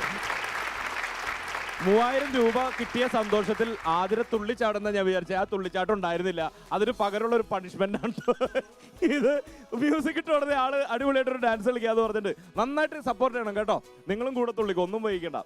3000 രൂപ കിട്ടിയ സന്തോഷത്തിൽ ആതിര തുള്ളിച്ചാടുന്ന ഞാൻ വിചാരിച്ചത്. ആ തുള്ളിച്ചാട്ടം ഉണ്ടായിരുന്നില്ല. അതിന് പകരമുള്ള ഒരു പണിഷ്മെന്റ് ആണ് ഇത്. മ്യൂസിക് ഇട്ട് ഉടനെ ആള് അടിപൊളിയായിട്ടൊരു ഡാൻസ് കളിക്കാന്ന് പറഞ്ഞിട്ട് നന്നായിട്ട് സപ്പോർട്ട് ചെയ്യണം കേട്ടോ. നിങ്ങളും കൂടെ തുള്ളിക്കും, ഒന്നും വൈകിക്കണ്ട.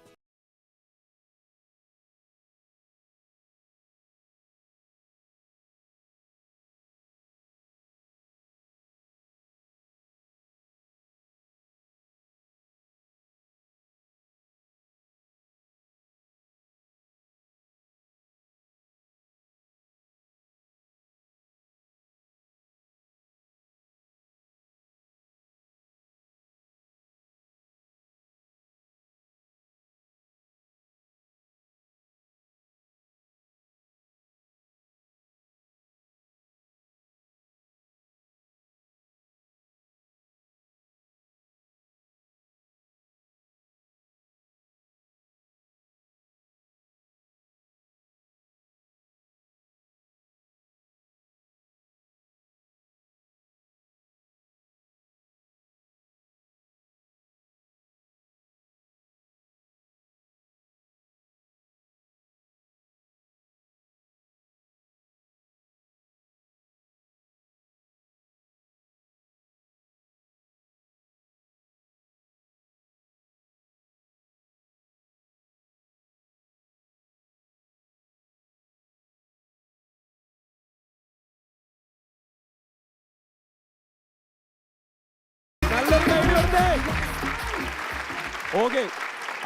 ഓക്കെ,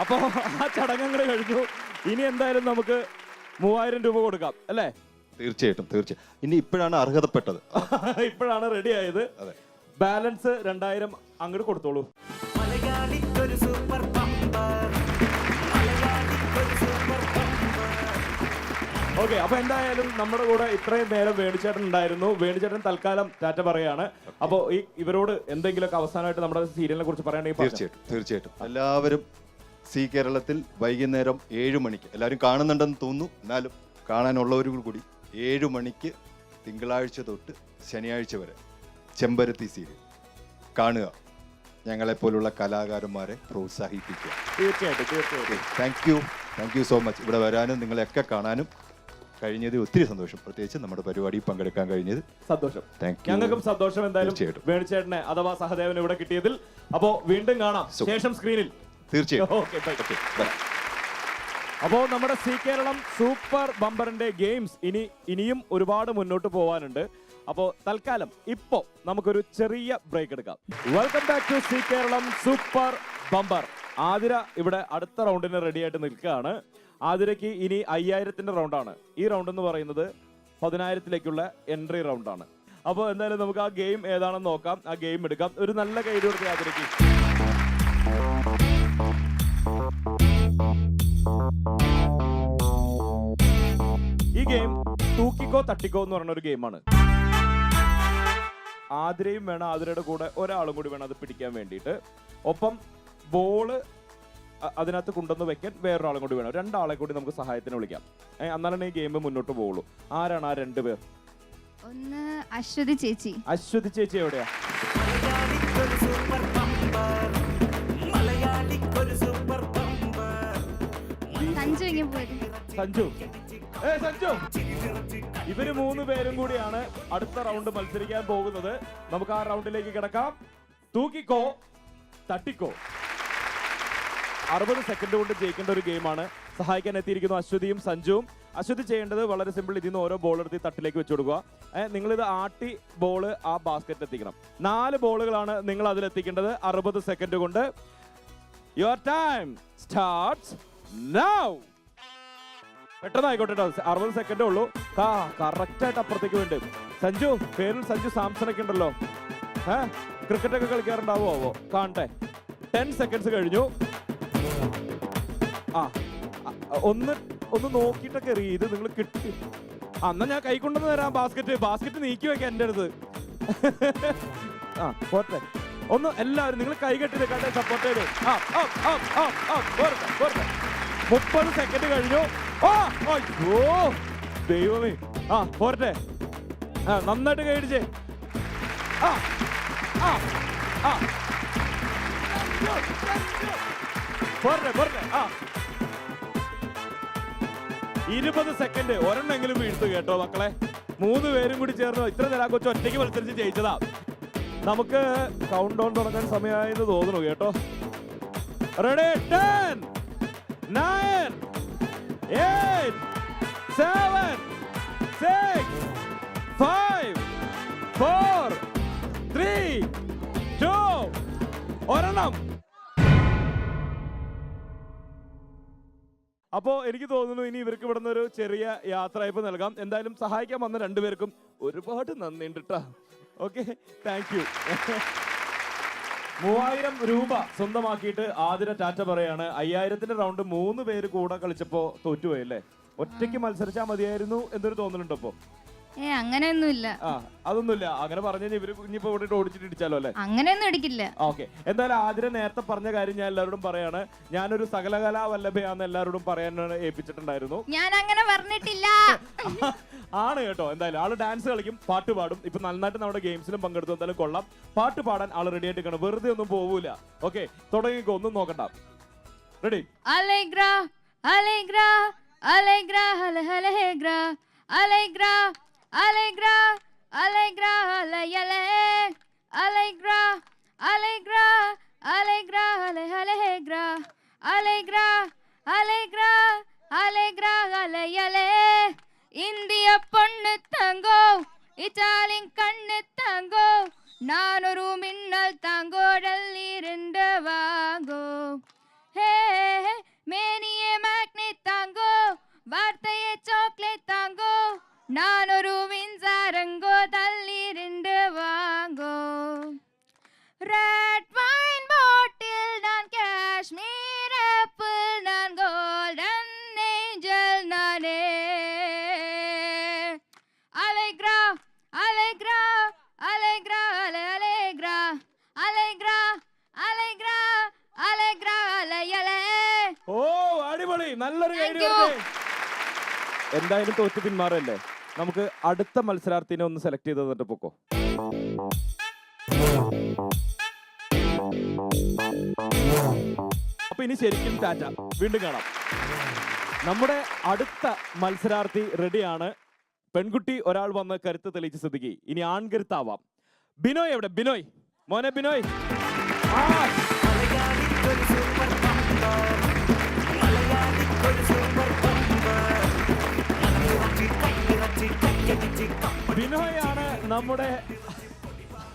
അപ്പൊ ആ ചടങ്ങങ്ങൾ കഴിഞ്ഞു. ഇനി എന്തായാലും നമുക്ക് 3000 രൂപ കൊടുക്കാം അല്ലേ? തീർച്ചയായിട്ടും തീർച്ചയായും. ഇനി ഇപ്പോഴാണ് അർഹതപ്പെട്ടത്. ഇപ്പോഴാണ് റെഡി ആയത്. ബാലൻസ് 2000 അങ്ങോട്ട് കൊടുത്തോളൂ. ഓക്കെ, അപ്പൊ എന്തായാലും നമ്മുടെ കൂടെ ഇത്രയും നേരം വേണിച്ചേട്ടൻ ഉണ്ടായിരുന്നു. വേണിച്ചേട്ടൻ തൽക്കാലം ടാറ്റ പറയാണ്. അപ്പൊ ഇവരോട് എന്തെങ്കിലുമൊക്കെ അവസാനമായിട്ട് നമ്മുടെ സീരിയലിനെ കുറിച്ച് പറയുകയാണെങ്കിൽ? തീർച്ചയായിട്ടും എല്ലാവരും സി കേരളത്തിൽ വൈകുന്നേരം 7 മണിക്ക് എല്ലാവരും കാണുന്നുണ്ടെന്ന് തോന്നുന്നു. എന്നാലും കാണാനുള്ളവരും കൂടി 7 മണിക്ക് തിങ്കളാഴ്ച തൊട്ട് ശനിയാഴ്ച വരെ ചെമ്പരത്തി സീരിയൽ കാണുക. ഞങ്ങളെപ്പോലുള്ള കലാകാരന്മാരെ പ്രോത്സാഹിപ്പിക്കുക. തീർച്ചയായിട്ടും. Thank you so much. ഇവിടെ വരാനും നിങ്ങളെയൊക്കെ കാണാനും കഴിഞ്ഞതിൽ ഒത്തിരി സന്തോഷം, പ്രത്യേകിച്ച് നമ്മുടെ പരിപാടിയിൽ പങ്കെടുക്കാൻ കഴിഞ്ഞത് സന്തോഷം. Thank you. ഞങ്ങൾക്കും സന്തോഷം എന്തായാലും തീർച്ചയായിട്ടും. വേണിച്ചേട്ടനെ അഥവാ സഹദേവൻ ഇവിടെ കിട്ടിയതിൽ. അപ്പോ വീണ്ടും കാണാം ശേഷം സ്ക്രീനിൽ. തീർച്ചയായും. Okay bye. അപ്പോൾ നമ്മുടെ സി കേരളം സൂപ്പർ ബമ്പറിന്റെ ഗെയിംസ് ഇനിയും ഒരുപാട് മുന്നോട്ട് പോകാനുണ്ട്. അപ്പോൾ തൽക്കാലം ഇപ്പോ നമുക്കൊരു ചെറിയ ബ്രേക്ക് എടുക്കാം. Welcome back to Zee Keralam super bumper. Athira ഇവിടെ അടുത്ത റൗണ്ടിന് റെഡി ആയിട്ട് നിൽക്കുകയാണ്. ആതിരയ്ക്ക് ഇനി 5000ന്റെ റൗണ്ടാണ്. ഈ റൗണ്ട് എന്ന് പറയുന്നത് 10000ത്തിലേക്കുള്ള എൻട്രി റൗണ്ടാണ്. അപ്പോൾ എന്തായാലും നമുക്ക് ആ ഗെയിം ഏതാണെന്ന് നോക്കാം. ആ ഗെയിം എടുക്കാം. ഒരു നല്ല കൈയ്യടി കൊടുക്കുക ആതിരയ്ക്ക്. ഈ ഗെയിം തൂക്കിക്കോ തട്ടിക്കോ എന്ന് പറയുന്ന ഒരു ഗെയിമാണ്. ആതിരയും വേണം, ആതിരയുടെ കൂടെ ഒരാളും കൂടി വേണം അത് പിടിക്കാൻ വേണ്ടിയിട്ട്. ഒപ്പം ബോള് അതിനകത്ത് കൊണ്ടുവന്ന് വെക്കാൻ വേറൊരാളും കൂടി വേണം. രണ്ടാളെ കൂടി നമുക്ക് സഹായത്തിന് വിളിക്കാം. എന്നാലാണ് ഈ ഗെയിം മുന്നോട്ട് പോകുള്ളൂ. ആരാണ് ആ 2 പേർ? ഒന്ന് അശ്വതി ചേച്ചി. അശ്വതി ചേച്ചി എവിടെയാ? സഞ്ജു ഇങ്ങനെ പോയത്. സഞ്ജു, സഞ്ജു, ഇവര് 3 പേരും കൂടിയാണ് അടുത്ത റൗണ്ട് മത്സരിക്കാൻ പോകുന്നത്. നമുക്ക് ആ റൗണ്ടിലേക്ക് കിടക്കാം. തൂക്കിക്കോ തട്ടിക്കോ. 60 സെക്കൻഡ് കൊണ്ട് ജയിക്കേണ്ട ഒരു ഗെയിമാണ്. സഹായിക്കാൻ എത്തിയിരിക്കുന്നു അശ്വതിയും സഞ്ജുവും. അശ്വതി ചെയ്യേണ്ടത് വളരെ സിമ്പിൾ. ഇതിൽ നിന്ന് ഓരോ ബോൾ എടുത്ത് തട്ടിലേക്ക് വെച്ച് കൊടുക്കുക. നിങ്ങളിത് ആട്ടി ബോള് ആ ബാസ്ക്കറ്റ് എത്തിക്കണം. 4 ബോളുകളാണ് നിങ്ങൾ അതിലെത്തിക്കേണ്ടത് 60 സെക്കൻഡ് കൊണ്ട്. Your time starts now. പെട്ടെന്നായിക്കോട്ടെ, 60 സെക്കൻഡേ ഉള്ളൂ. കറക്റ്റ് ആയിട്ട് അപ്പുറത്തേക്ക് വേണ്ടി. സഞ്ജു, പേരിൽ സഞ്ജു സാംസൺ ഒക്കെ ഉണ്ടല്ലോ. ക്രിക്കറ്റ് ഒക്കെ കളിക്കാറുണ്ടാവോ? കാണട്ടെ. 10 സെക്കൻഡ്സ് കഴിഞ്ഞു. ഒന്ന് നോക്കിയിട്ടൊക്കെ എറിയ. ഇത് നിങ്ങൾ കിട്ടി. എന്നാ ഞാൻ കൈ കൊണ്ടുവന്ന് തരാം. ബാസ്ക്കറ്റ് നീക്കി വെക്കാം എൻ്റെ അടുത്ത്. പോട്ടെ. ഒന്ന് എല്ലാവരും നിങ്ങൾ കൈ കെട്ടി നിൽക്കാട്ടെ, സപ്പോർട്ട് ചെയ്ത്. 30 സെക്കൻഡ് കഴിഞ്ഞു. അയ്യോ ദൈവമേ. പോരട്ടെ. നന്നായിട്ട് കൈയടിച്ചേ. പോരട്ടെ. 20 സെക്കൻഡ്. ഒരെണ്ണെങ്കിലും വീഴ്ത്തു കേട്ടോ മക്കളെ. 3 പേരും കൂടി ചേർന്ന് ഇത്ര നേരം കൊച്ചു ഒറ്റയ്ക്ക് മത്സരിച്ച് ജയിച്ചതാ. നമുക്ക് കൗണ്ട് ഡൗൺ തുടങ്ങാൻ സമയമായെന്ന് തോന്നുന്നു കേട്ടോ. റെഡി? 10 9 8 7 6 5 4 3 2 ഒരെണ്ണം. അപ്പോ എനിക്ക് തോന്നുന്നു ഇനി ഇവർക്ക് ഇവിടുന്ന് ഒരു ചെറിയ യാത്രയപ്പ് നൽകാം. എന്തായാലും സഹായിക്കാൻ വന്ന 2 പേർക്കും ഒരുപാട് നന്ദിയുണ്ട് കേട്ടോ. Okay, thank you. 3000 രൂപ സ്വന്തമാക്കിയിട്ട് ആതിര ടാറ്റ പറയാണ്. 5000ത്തിന്റെ റൗണ്ട് 3 പേര് കൂടെ കളിച്ചപ്പോ തോറ്റുപോയല്ലേ? ഒറ്റയ്ക്ക് മത്സരിച്ചാൽ മതിയായിരുന്നു എന്തൊരു തോന്നലുണ്ടോ ഇപ്പൊ? അങ്ങനെയൊന്നുമില്ല. അതൊന്നുമില്ല. അങ്ങനെ പറഞ്ഞു ഇവര് ഇനിയിപ്പോ ഇവിടെ ഓടിച്ചിട്ട് ഇടിച്ചാലോ അല്ലെ? അങ്ങനെയൊന്നും ഇടിക്കില്ല. ഓക്കെ, എന്തായാലും ആതിര നേരത്തെ പറഞ്ഞ കാര്യം ഞാൻ എല്ലാവരോടും പറയാണ്. ഞാനൊരു സകലകലാ വല്ലഭയാന്ന് എല്ലാവരോടും പറയാനാണ് ഏൽപ്പിച്ചിട്ടുണ്ടായിരുന്നു. ഞാൻ അങ്ങനെ പറഞ്ഞിട്ടില്ല. ആണ് കേട്ടോ. എന്തായാലും ആള് ഡാൻസ് കളിക്കും, പാട്ട് പാടും. ഇപ്പൊ നന്നായിട്ട് നമ്മുടെ ഗെയിംസിലും പങ്കെടുത്തു. എന്തായാലും കൊള്ളാം. പാട്ട് പാടാൻ ആള് റെഡി ആയിട്ട് കാണും. വെറുതെ ഒന്നും പോവൂല. ഓക്കെ, തുടങ്ങിക്കോ. ഒന്നും നോക്കണ്ട. റെഡി? അലേഗ്ര അലേഗ്ര അലേഗ്ര അലഹലഹേഗ്ര അലേഗ്ര അലേഗ്ര അലേഗ്ര അലയലേ അലേഗ്ര അലേഗ്ര അലേഗ്ര അലഹലഹേഗ്ര അലേഗ്ര അലേഗ്ര അലേഗ്ര അലയലേ. ഇന്ത്യ പൊണ്ണു തങ്കോ, ഇറ്റാലിയൻ കണ്ണ് തങ്കോ, നാനൊരു മിന്നൽ താങ്കോടല്ലിരുണ്ട് വാങ്ങോ. ഹേ മേനിയെ മാഗ്നറ്റ് താങ്കോ, വാർത്തയെ ചോക്ലേറ്റ് താങ്കോ, നാനൊരു മിൻസാരങ്കോ തല്ലിരുണ്ട് വാങ്ങോ. റെഡ് വൈൻ ബോട്ടിൽ ഞാൻ കാശ്മീർ ആപ്പിൾ ഞാൻ ഗോൾഡൻ ഏഞ്ചൽ നാനേ. അലേഗ്ര അലേഗ്ര അലേഗ്ര അലേഗ്ര അലേഗ്ര അലേഗ്ര അലേഗ്ര അലയലേ. ഓ അടിപൊളി, നല്ലൊരു ഐഡിയ. എന്തായാലും തോറ്റ് പിന്മാറല്ലേ? നമുക്ക് അടുത്ത മത്സരാർത്ഥിനെ ഒന്ന് സെലക്ട് ചെയ്ത് തന്നിട്ട് പൊക്കോ. അപ്പൊ ഇനി ശരിക്കും ടാറ്റ. വീണ്ടും കാണാം. നമ്മുടെ അടുത്ത മത്സരാർത്ഥി റെഡിയാണ്. പെൺകുട്ടി ഒരാൾ വന്ന് കരുത്ത് തെളിയിച്ച സ്ഥിതിക്ക് ഇനി ആൺകരുത്താവാം. ബിനോയ് എവിടെ? ബിനോയ് മോനെ ബിനോയ്. ബിനോയ് ആണ് നമ്മുടെ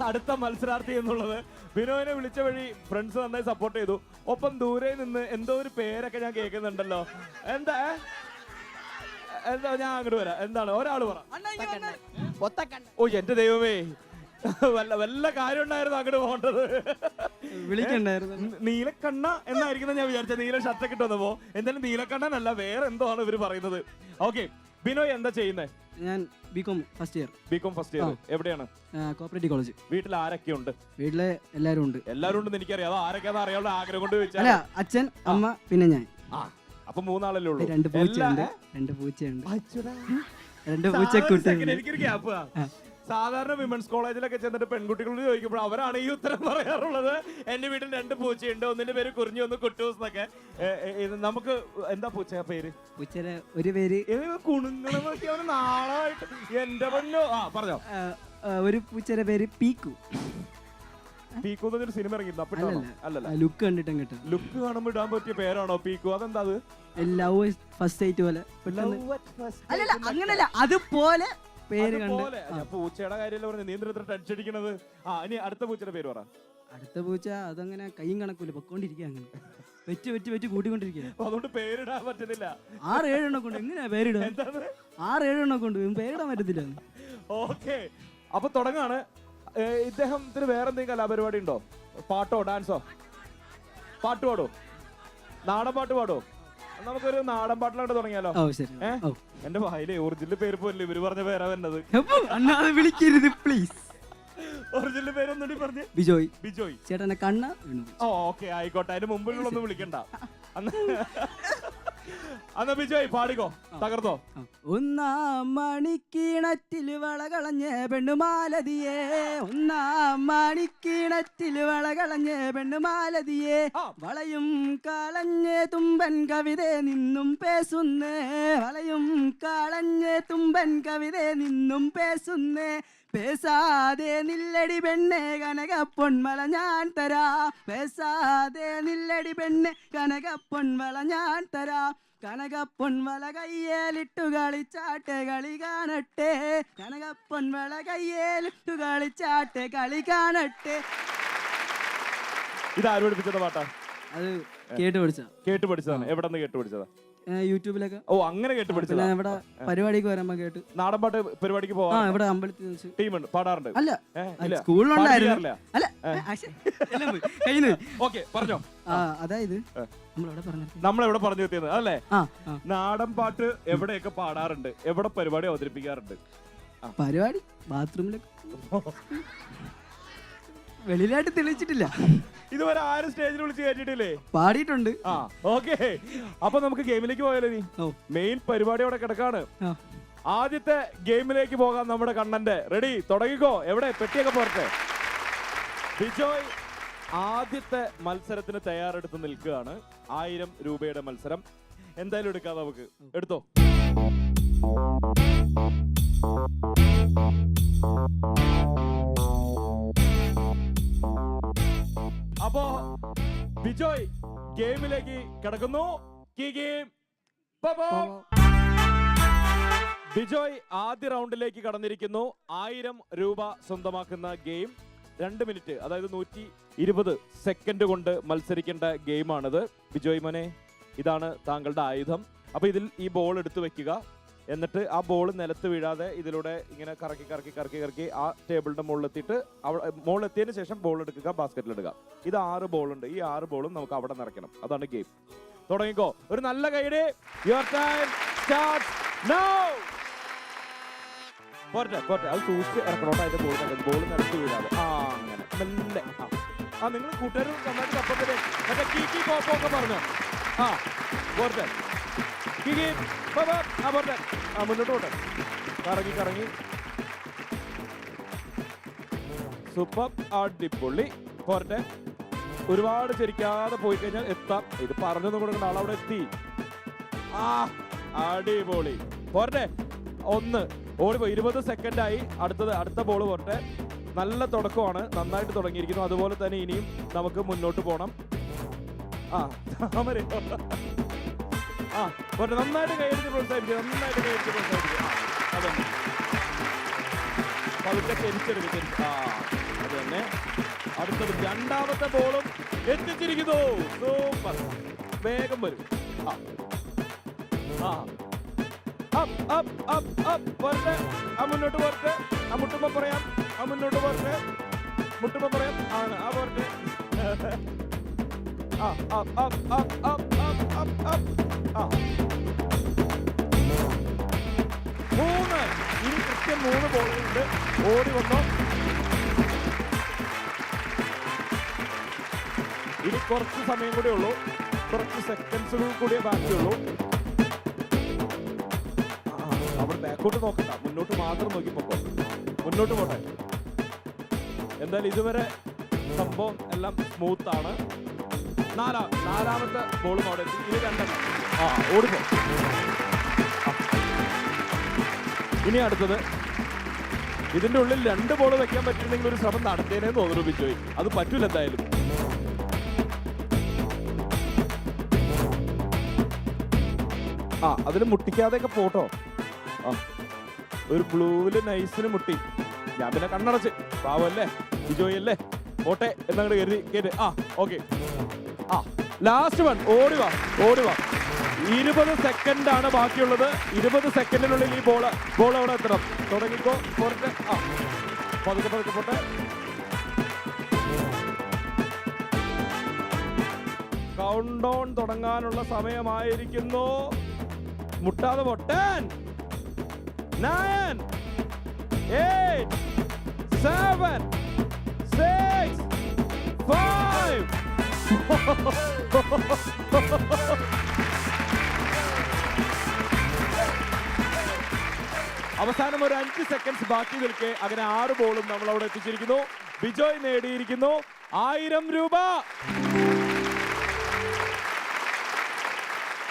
അടുത്ത മത്സരാർത്ഥി എന്നുള്ളത്. ബിനോയിനെ വിളിച്ച വഴി ഫ്രണ്ട്സ് നന്നായി സപ്പോർട്ട് ചെയ്തു. ഒപ്പം ദൂരെ നിന്ന് എന്തോ ഒരു പേരൊക്കെ ഞാൻ കേൾക്കുന്നുണ്ടല്ലോ. എന്താ എന്താ ഞാൻ അങ്ങോട്ട് വരാം. എന്താണ് ഒരാൾ പറ. ഓ എന്റെ ദൈവമേ, വല്ല കാര്യം ഉണ്ടായിരുന്നു അങ്ങോട്ട് പോകേണ്ടത്. വിളിക്കണ്ടായിരുന്നു. നീലക്കണ്ണ എന്നായിരിക്കും ഞാൻ വിചാരിച്ചത്. നീല ഷർട്ടൊക്കെ ഇട്ട് വന്നപ്പോ എന്തായാലും നീലക്കണ്ണനല്ല, വേറെ എന്തോ ആണ് ഇവര് പറയുന്നത്. ഓക്കെ, ബിനോയ് എന്താ ചെയ്യുന്നത്? ഞാൻ BCom first year. BCom first year. എവിടെയാണ്? Cooperative college. വീട്ടിൽ ആരൊക്കെ ഉണ്ട്? വീട്ടിലെ എല്ലാരും ഉണ്ട്. എല്ലാരും ഉണ്ടെന്ന് എനിക്കറിയാം. അത് ആരൊക്കെയാണെന്ന് അറിയാനുള്ള ആഗ്രഹം കൊണ്ട് ചോദിച്ചാൽ. അല്ല, അച്ഛൻ, അമ്മ, പിന്നെ ഞാൻ. അപ്പൊ മൂന്നാളല്ലേ ഉള്ളൂ. 2 പൂച്ചയുണ്ട്. 2 പൂച്ചയുണ്ട്. 2 പൂച്ചക്കുട്ടിയുണ്ട്. എനിക്കൊരു ഗ്യാപ്പ്. സാധാരണ വിമൻസ് കോളേജിലൊക്കെ ചെന്നിട്ട് പെൺകുട്ടികളോട് ചോദിക്കുമ്പോൾ അവരാണ് ഈ ഉത്തരം പറയാറുള്ളത്. എന്റെ വീട്ടിൽ 2 പൂച്ചയുണ്ട്, ഒന്നിന്റെ പേര് കുറിഞ്ഞു, ഒന്ന് കുട്ടൂസ് എന്നൊക്കെ. നമുക്ക് എന്താ പൂച്ച പേര്? പൂച്ചയുടെ ഒരു പേര് കുണുങ്ങളെ നോക്കി അവന് നാളായിട്ട് എന്റെ പൊന്നോ. പറഞ്ഞോ. ഒരു പൂച്ചയുടെ പേര് പീക്കു. പീക്കു എന്നൊരു സിനിമ ഇറങ്ങിയിരുന്നു. അല്ലല്ല, ലുക്ക് കണ്ടിട്ടും കിട്ടും. ലുക്ക് കാണുമ്പോൾ ഇടാൻ പറ്റിയ പേരാണോ പീക്കു? അതെന്താ? അത് ലവ് ഫസ്റ്റ് സൈറ്റ് പോലെ. അല്ലല്ല, അങ്ങനല്ല, അതുപോലെ പേര് കണ്ട്. പൂച്ചയുടെ കാര്യമല്ല പറഞ്ഞ. നീ എന്തിനാ ടെൻഷൻ അടിക്കണത്? ഇനി അടുത്ത പൂച്ചയുടെ പേര് പറ. അടുത്ത പൂച്ച അതങ്ങനെ കൈയും കണക്കൂല, പൊക്കോണ്ടിരിക്കുക. അങ്ങനെ വെച്ച് കൂട്ടിക്കൊണ്ടിരിക്കുക. അതുകൊണ്ട് പേരിടാൻ പറ്റുന്നില്ല. 6-7 എണ്ണം കൊണ്ട് എങ്ങനെയാ പേരിടുക? 6-7 എണ്ണം കൊണ്ട് പേരിടാൻ പറ്റത്തില്ല. ഓക്കെ, അപ്പൊ തുടങ്ങാണ്. ഇദ്ദേഹത്തിന് വേറെ എന്തെങ്കിലും കലാപരിപാടി ഉണ്ടോ? പാട്ടോ ഡാൻസോ? പാട്ട് പാടോ? നാടൻ പാട്ട് പാടോ? നമുക്കൊരു നാടൻ പാട്ടിലോട്ട് തുടങ്ങിയാലോ? എന്റെ വായിലെ ഒറിജിനൽ പേര് പോലെ ഇവര് പറഞ്ഞ പേരാ വരുന്നത്. വിളിക്കരുത് പ്ലീസ്. ഒറിജിനൽ പേരൊന്നുകൂടി പറഞ്ഞേ. ബിജോയ്. ബിജോയ് ചേട്ടനെ കണ്ണ. ഓക്കെ, ആയിക്കോട്ടെ. അതിന് മുമ്പിലുള്ളൊന്നും വിളിക്കണ്ട. അന്ന് ബിജോയ് പാടിക്കോ, തകർത്തോ. 1 മണിക്കിണറ്റിൽ വളകളഞ്ഞ പെണ്ണുമാലതിയേ, 1 മണിക്കിണറ്റിൽ വളകളഞ്ഞ പെണ്ണുമാലതിയേ, വളയും കളഞ്ഞ് തുമ്പൻ കവിത നിന്നും പേസുന്നേ, വളയും കളഞ്ഞ് തുമ്പൻ കവിത നിന്നും പേസുന്നേ, പേസാതെ നില്ലടി പെണ്ണെ കനക പൊന്മല ഞാൻ തരാ, പേസാതെ നില്ലടി പെണ്ണെ കനക പൊന്മല ഞാൻ തരാ, കനക പൊന്മല കയ്യേലിട്ടു കളിച്ചാട്ടെ കളി കാണട്ടെ, കനക പൊന്മല കയ്യേലിട്ടു കളിച്ചാട്ടെ കളി കാണട്ടെ. ഇത് ആര് പഠിപ്പിച്ചത് പാട്ടാ? അത് കേട്ട് പഠിച്ചതാണ്. എവിടെ നിന്ന് കേട്ട് പഠിച്ചതാ? യൂട്യൂബിലൊക്കെ. ഓ, അങ്ങനെ കേട്ട് പഠിച്ചത്. ഇവിടെ പരിപാടിക്ക് വരുമ്പോ കേട്ട്. നാടൻ പാട്ട് പരിപാടിക്ക് പോവാ? ഇവിടെ അമ്പലത്തിൽ ടീമുണ്ട്, പാടാറുണ്ട്. അല്ല, സ്കൂളിലുണ്ടായിരുന്നു. അല്ല, ഓക്കെ, പറഞ്ഞോ. അതായത് നമ്മളെവിടെ പറഞ്ഞു എത്തിയത് അല്ലേ? നാടൻ പാട്ട് എവിടെയൊക്കെ പാടാറുണ്ട്, എവിടെ പരിപാടി അവതരിപ്പിക്കാറുണ്ട്? പരിപാടി ബാത്റൂമിലൊക്കെ. വെളിയിലായിട്ട് തെളിയിച്ചിട്ടില്ല. ഇതുവരെ ആരും സ്റ്റേജിൽ വിളിച്ച് കേട്ടിട്ടില്ലേ? പാടിയിട്ടുണ്ട്. ഓക്കെ, അപ്പൊ നമുക്ക് ഗെയിമിലേക്ക് പോയാലോ? നീ മെയിൻ പരിപാടി അവിടെ കിടക്കാണ്. ആദ്യത്തെ ഗെയിമിലേക്ക് പോകാം. നമ്മുടെ കണ്ണന്റെ റെഡി, തുടങ്ങിക്കോ. എവിടെ പെട്ടിയൊക്കെ പോരട്ടെ. ബിജോയ് ആദ്യത്തെ മത്സരത്തിന് തയ്യാറെടുത്ത് നിൽക്കുകയാണ്. 1000 രൂപയുടെ മത്സരം. എന്തായാലും എടുക്കാം, നമുക്ക് എടുത്തോ. അപ്പോ ബിജോയ് ഗെയിമിലേക്ക് കിടക്കുന്നു. ബിജോയ് ആദ്യ റൗണ്ടിലേക്ക് കടന്നിരിക്കുന്നു. 1000 രൂപ സ്വന്തമാക്കുന്ന ഗെയിം. 2 മിനിറ്റ്, അതായത് 120 സെക്കൻഡ് കൊണ്ട് മത്സരിക്കേണ്ട ഗെയിമാണിത്. ബിജോയ് മോനെ, ഇതാണ് താങ്കളുടെ ആയുധം. അപ്പൊ ഇതിൽ ഈ ബോൾ എടുത്തു വെക്കുക. എന്നിട്ട് ആ ബോൾ നിലത്ത് വീഴാതെ ഇതിലൂടെ ഇങ്ങനെ കറക്കി കറക്കി കറക്കി കറക്കി ആ ടേബിളിന്റെ മുകളിലെത്തിയിട്ട് മുകളിലെത്തിയതിനു ശേഷം ബോൾ എടുക്കുക, ബാസ്ക്കറ്റിൽ ഇടുക. ഇത് 6 ബോളുണ്ട്. ഈ 6 ബോളും നമുക്ക് അവിടെ നിറയ്ക്കണം. അതാണ് ഗെയിം. തുടങ്ങിക്കോ. ഒരു നല്ല കൈയുടെ. Your time starts now. പോരട്ടെ പോരട്ടെ, അത് സൂക്ഷിച്ച് ഇറക്കണോട്ടോ. അതിന്റെ ബോൾ നിലത്ത് വീഴാതെ. അങ്ങനെ മെല്ലെ. നിങ്ങൾ കൂട്ടുകാരും നന്നായിട്ട് തപ്പത്തില്ലേ? മറ്റേ കീക്കി കോപ്പോ ഒക്കെ പറഞ്ഞോ. പോരട്ടെ. മുന്നോട്ട് പോട്ടെ. കറങ്ങി കറങ്ങി. സൂപ്പർ, അടിപൊളി. പോരട്ടെ. ഒരുപാട് ചെരിക്കാതെ പോയി കഴിഞ്ഞാൽ എത്താം. ഇത് പറഞ്ഞൊന്നും കൊടുക്കണ്ട, ആളവിടെ എത്തി. അടിപൊളി. പോരട്ടെ, 1 ഓടിപ്പോയി. 20 സെക്കൻഡ് ആയി. അടുത്ത ബോൾ പോരട്ടെ. നല്ല തുടക്കമാണ്, നന്നായിട്ട് തുടങ്ങിയിരിക്കുന്നു. അതുപോലെ തന്നെ ഇനിയും നമുക്ക് മുന്നോട്ട് പോകണം. താമര പോരട്ടെ, നന്നായിട്ട് കൈയടിച്ച് പ്രോത്സാഹിപ്പിക്കുക, നന്നായിട്ട് കൈയടിച്ച് പ്രോത്സാഹിപ്പിക്കുക. അതന്നെ, പതുക്കെ ചരിച്ചെടുക്കും. അത് തന്നെ. അടുത്തത് രണ്ടാമത്തെ ബോളും എത്തിച്ചിരിക്കുന്നു. സൂപ്പർ, വേഗം വരും. പോരട്ടെ, മുന്നോട്ട് പോരട്ടെ. മുട്ടുമ്പോ പറയാം, മുന്നോട്ട് പോരട്ടെ, മുട്ടുമ്പോ പറയാം. ആണ് പോരട്ടെ. 3. ഇനി കൃത്യം 3 ബോളുകളുണ്ട്. ഓടി വന്നോ. ഇനി കുറച്ച് സമയം കൂടെ ഉള്ളൂ, കുറച്ച് സെക്കൻഡ്സുകൾ കൂടിയേ ബാക്കിയുള്ളൂ. അവിടെ ബാക്കോട്ട് നോക്കണ്ട, മുന്നോട്ട് മാത്രം നോക്കി പോക്കോ. മുന്നോട്ട് പോട്ടെ. എന്തായാലും ഇതുവരെ സംഭവം എല്ലാം സ്മൂത്ത് ആണ്. നാലാമത്തെ ബോളും അവിടെ എത്തി. ഇനി 2. ഓടിപ്പോ. ഇനി അടുത്തത്, ഇതിന്റെ ഉള്ളിൽ 2 ബോൾ വെക്കാൻ പറ്റിയിരുന്നെങ്കിൽ ഒരു ശ്രമം നടത്തേനെ തോന്നുന്നു ബിജോയ്. അത് പറ്റൂല എന്തായാലും. അതിൽ മുട്ടിക്കാതെയൊക്കെ പോട്ടോ. ഒരു ബ്ലൂവില് നൈസിന് മുട്ടി. ഞാൻ പിന്നെ കണ്ണടച്ച്, പാവല്ലേ ബിജോയ് അല്ലേ, പോട്ടെ എന്നങ്ങോട്ട് കരുതി കേട്ട്. ഓക്കെ. Last one. ഓടിവാ. 20 സെക്കൻഡ് ആണ് ബാക്കിയുള്ളത്. 20 സെക്കൻഡിനുള്ളിൽ ഈ ബോൾ അവിടെ എത്തണം. തുടങ്ങിക്കോ. പോരട്ടെ. പതുക്കെ പോട്ടെ. കൗണ്ട് ഡൗൺ തുടങ്ങാനുള്ള സമയമായിരിക്കുന്നു. മുട്ടാതെ പൊട്ടാൻ. 9, 8, 7, 6, 5. അവസാനം ഒരു 5 സെക്കൻഡ്സ് ബാക്കി നിൽക്കെ അങ്ങനെ 6 ബോളും നമ്മൾ അവിടെ എത്തിച്ചിരിക്കുന്നു. ബിജോയ് നേടിയിരിക്കുന്നു 1000 രൂപ.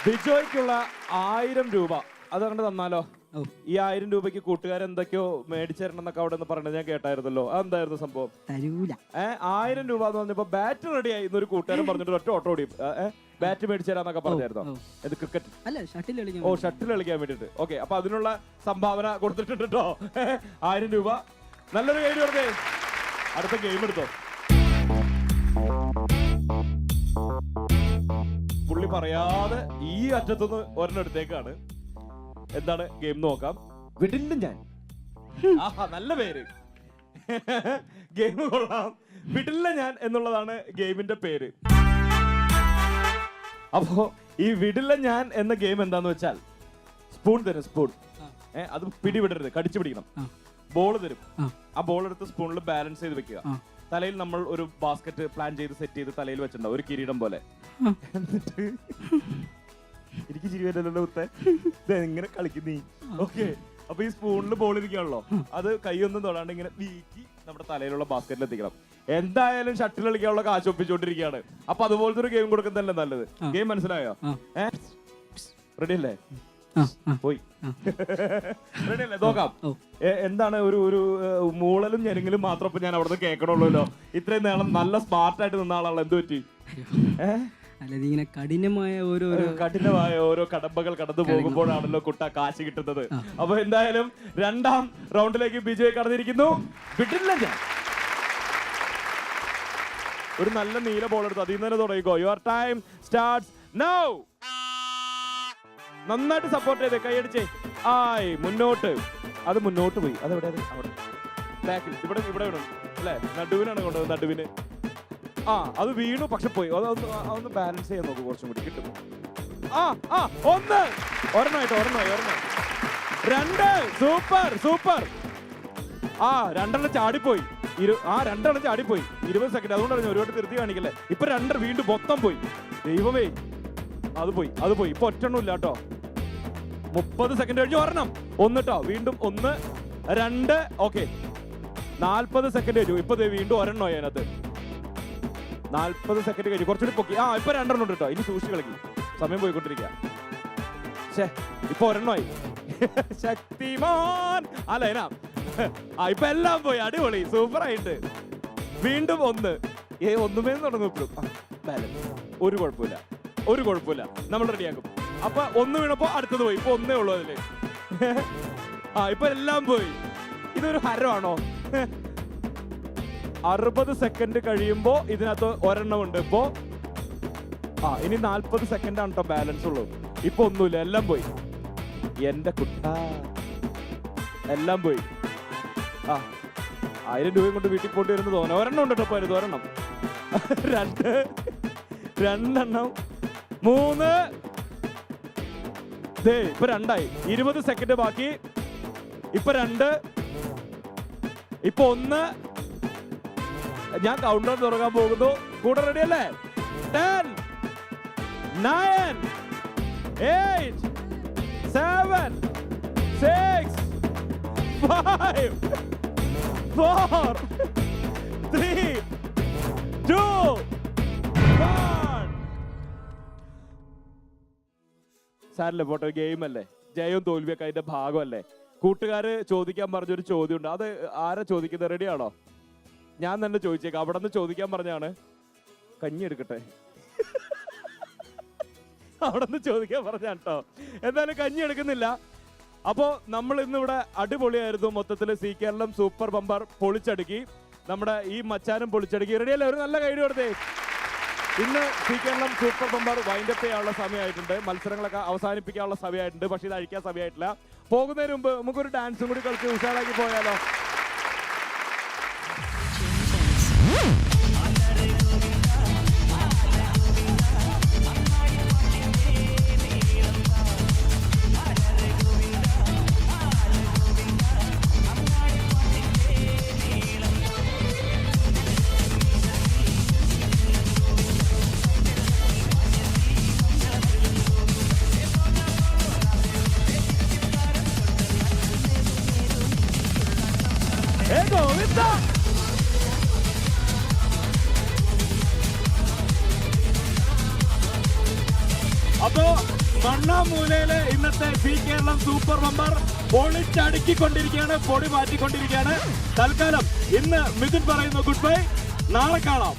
ബിജോയ്ക്കുള്ള 1000 രൂപ അതങ്ങോട്ട് തന്നാലോ? ഈ 1000 രൂപയ്ക്ക് കൂട്ടുകാരെന്തൊക്കെയോ മേടിച്ചേരണമെന്നൊക്കെ അവിടെ നിന്ന് പറഞ്ഞത് ഞാൻ കേട്ടായിരുന്നല്ലോ. അതെന്തായിരുന്നു സംഭവം? 1000 രൂപ എന്ന് പറഞ്ഞപ്പോ ബാറ്റ് റെഡി ആയി എന്നൊരു കൂട്ടുകാരൻ പറഞ്ഞിട്ട് ഒറ്റ ഓട്ടോ ഓടി ബാറ്റ് മേടിച്ചേരാന്നൊക്കെ പറഞ്ഞായിരുന്നോ? ഇത് ക്രിക്കറ്റ് ഷട്ടിൽ കളിക്കാൻ വേണ്ടിട്ട്. ഓക്കെ, അപ്പൊ അതിനുള്ള സംഭാവന കൊടുത്തിട്ടുണ്ട് കേട്ടോ. 1000 രൂപ. നല്ലൊരു കൈ വെറുതെ. അടുത്ത ഗെയിം എടുത്തോ. പുള്ളി പറയാതെ ഈ അറ്റത്തുനിന്ന് ഒരെണ്ണം എടുത്തേക്കാണ്. എന്താണ് ഗെയിം നോക്കാം. വിടില്ല ഞാൻ. നല്ല പേര്. ഗെയിം കൊള്ളാം. വിടില്ല ഞാൻ എന്നുള്ളതാണ് ഗെയിമിന്റെ പേര്. അപ്പോ ഈ വിടില്ല ഞാൻ എന്ന ഗെയിം എന്താന്ന് വെച്ചാൽ, സ്പൂൺ തരും. സ്പൂൺ അത് പിടിവിടരുത്, കടിച്ചു പിടിക്കണം. ബോൾ തരും. ആ ബോൾ എടുത്ത് സ്പൂണിൽ ബാലൻസ് ചെയ്ത് വെക്കുക. തലയിൽ നമ്മൾ ഒരു ബാസ്ക്കറ്റ് പ്ലാൻ ചെയ്ത് സെറ്റ് ചെയ്ത് തലയിൽ വെച്ചിട്ടുണ്ടാവും, ഒരു കിരീടം പോലെ. എന്നിട്ട് എനിക്ക് ചിരി വരല്ലോ ഉത്തേ, ഇതെങ്ങനെ കളിക്കുന്നീ? ഓക്കെ, അപ്പൊ ഈ സ്പൂണിൽ ബോൾ ഇരിക്കുകയാണല്ലോ, അത് കൈയൊന്നും തൊടാണ്ട് ഇങ്ങനെ വീക്കി നമ്മുടെ തലയിലുള്ള ബാസ്ക്കറ്റിൽ എത്തിക്കണം. എന്തായാലും ഷട്ടിൽ കളിക്കാനുള്ള കാശ് ഒപ്പിച്ചോണ്ടിരിക്കുകയാണ്. അപ്പൊ അതുപോലത്തെ ഒരു ഗെയിം കൊടുക്കുന്നതല്ലേ നല്ലത്. ഗെയിം മനസ്സിലായോ? റെഡി അല്ലേ? പോയി. റെഡി അല്ലേ? നോക്കാം. എന്താണ് ഒരു മൂളലും ഞെരുങ്ങലും മാത്രം ഇപ്പൊ ഞാൻ അവിടെ നിന്ന് കേൾക്കണുള്ളൂല്ലോ. ഇത്രയും നേരം നല്ല സ്മാർട്ടായിട്ട് നിന്ന ആളാണല്ലോ. എന്ത് പറ്റി? ഇങ്ങനെ കഠിനമായ ഓരോ കടമ്പകൾ കടന്നു പോകുമ്പോഴാണല്ലോ കുട്ട കാശ് കിട്ടുന്നത്. അപ്പൊ എന്തായാലും 2ാം റൗണ്ടിലേക്ക് ബിജോയ് കടന്നിരിക്കുന്നു. വിടില്ല ഞാൻ. ഒരു നല്ല നീല ബോൾ എടുത്തു. അതിൽ നിന്ന് തന്നെ തുടങ്ങിക്കോ. Your time starts now. നന്നായിട്ട് സപ്പോർട്ട് ചെയ്തേ, കൈയടിച്ചേ. മുന്നോട്ട്. അത് മുന്നോട്ട് പോയി. അതെവിടെ? അവിടെ ബാക്കിൽ. ഇവിടെ വേണം അല്ലെ? നടുവിനാണ് കൊണ്ടത്. നടുവിന്. അത് വീണു, പക്ഷെ പോയി. അതൊന്ന് ബാലൻസ് ചെയ്യാൻ നോക്കും, കുറച്ചും കൂടി കിട്ടും. 1 ഒരെണ്ണമായിട്ട് 2. സൂപ്പർ. 2 ചാടിപ്പോയി. 2 ചാടിപ്പോയി. 20 സെക്കൻഡ്. അതുകൊണ്ടാണ് ഒരുപാട് തിരുത്തി കാണിക്കല്ലേ. ഇപ്പൊ 2 വീണ്ടും മൊത്തം പോയി. ദൈവമേ, അത് പോയി. ഇപ്പൊ ഒറ്റെണ്ണം ഇല്ല കേട്ടോ. 30 സെക്കൻഡ് കഴിഞ്ഞ് 1 കേട്ടോ. വീണ്ടും 1, 2. ഓക്കെ, 40 സെക്കൻഡ് കഴിഞ്ഞു. ഇപ്പൊ വീണ്ടും 1 അതിനകത്ത്. 40 സെക്കൻഡ് കഴിഞ്ഞു. കുറച്ചുകൂടി പൊക്കി. ഇപ്പൊ 2 ഉണ്ട് കേട്ടോ. ഇനി സൂക്ഷിച്ച് കളിക്കും. സമയം പോയിക്കൊണ്ടിരിക്കുക. ഇപ്പൊ ഒരെണ്ണമായി. ശക്തിമാൻ അല്ല എന്നാ ഇപ്പൊ എല്ലാം പോയി. അടിപൊളി, സൂപ്പർ ആയിട്ട്. വീണ്ടും ഒന്ന്. ഒന്നുമേ തുടങ്ങും ഇപ്പോഴും. ബാലൻസ്. ഒരു കുഴപ്പമില്ല, നമ്മൾ റെഡിയാക്കും. അപ്പൊ ഒന്ന് വീണപ്പോ അടുത്തത് പോയി. ഇപ്പൊ ഒന്നേ ഉള്ളൂ അതില്. ഇപ്പൊ എല്ലാം പോയി. ഇതൊരു ഹരമാണോ? 60 സെക്കൻഡ് കഴിയുമ്പോ ഇതിനകത്ത് ഒരെണ്ണം ഉണ്ട്. ഇപ്പോ ഇനി 40 സെക്കൻഡ് ആണ് കേട്ടോ ബാലൻസ് ഉള്ളൂ. ഇപ്പൊ ഒന്നുമില്ല, എല്ലാം പോയി. എന്റെ കുട്ട, എല്ലാം പോയി. 1000 രൂപയും കൊണ്ട് വീട്ടിൽ പോയിട്ട് വരുന്നത് തോന്നുന്നു. ഒരെണ്ണം ഉണ്ട് കേട്ടോ. ഇത് ഒരെണ്ണം, 2 രണ്ടെണ്ണം, 3. ഇപ്പൊ 2 ആയി. 20 സെക്കൻഡ് ബാക്കി. ഇപ്പൊ 2, ഇപ്പൊ 1. ഞാൻ കൗണ്ടർ തുറക്കാൻ പോകുന്നു. കൂടെ റെഡി അല്ലേ? 10, 9, 8, 7, 6, 5, 4, 3, 2, 1. സാറില്ലേ പോട്ടെ, ഗെയിം അല്ലേ, ജയവും തോൽവിയൊക്കെ അതിന്റെ ഭാഗമല്ലേ. കൂട്ടുകാര് ചോദിക്കാൻ പറഞ്ഞൊരു ചോദ്യമുണ്ട്. അത് ആരാ ചോദിക്കുന്നത്? റെഡിയാണോ? ഞാൻ തന്നെ ചോദിച്ചേക്കാം. അവിടെ നിന്ന് ചോദിക്കാൻ പറഞ്ഞാണ്. കഞ്ഞി എടുക്കട്ടെ. അവിടെ നിന്ന് ചോദിക്കാൻ പറഞ്ഞാണ് കേട്ടോ. എന്തായാലും കഞ്ഞി എടുക്കുന്നില്ല. അപ്പോ നമ്മൾ ഇന്നിവിടെ അടിപൊളിയായിരുന്നു. മൊത്തത്തിൽ സി കേരളം സൂപ്പർ ബമ്പർ പൊളിച്ചടുക്കി. നമ്മുടെ ഈ മച്ചാനും പൊളിച്ചടുക്കി. റെഡിയല്ലേ? ഒരു നല്ല കൈഡി കൊടുത്തേ. ഇന്ന് Zee Keralam super bumper wind up ചെയ്യാനുള്ള സമയമായിട്ടുണ്ട്. മത്സരങ്ങളൊക്കെ അവസാനിപ്പിക്കാനുള്ള സമയമായിട്ടുണ്ട്. പക്ഷെ ഇത് അഴിക്കാൻ സമയമായിട്ടില്ല. പോകുന്നതിന് മുമ്പ് നമുക്കൊരു ഡാൻസും കൂടി കളിച്ച് ഉഷാറാക്കി പോയാലോ? അപ്പോ മണ്ണാമൂലയിലെ ഇന്നത്തെ സി കേരളം സൂപ്പർ ബമ്പർ പൊളിച്ചടുക്കിക്കൊണ്ടിരിക്കുകയാണ്, പൊടി മാറ്റിക്കൊണ്ടിരിക്കുകയാണ്. തൽക്കാലം ഇന്ന് മിഥുൻ പറയുന്നു ഗുഡ് ബൈ. നാളെ കാണാം.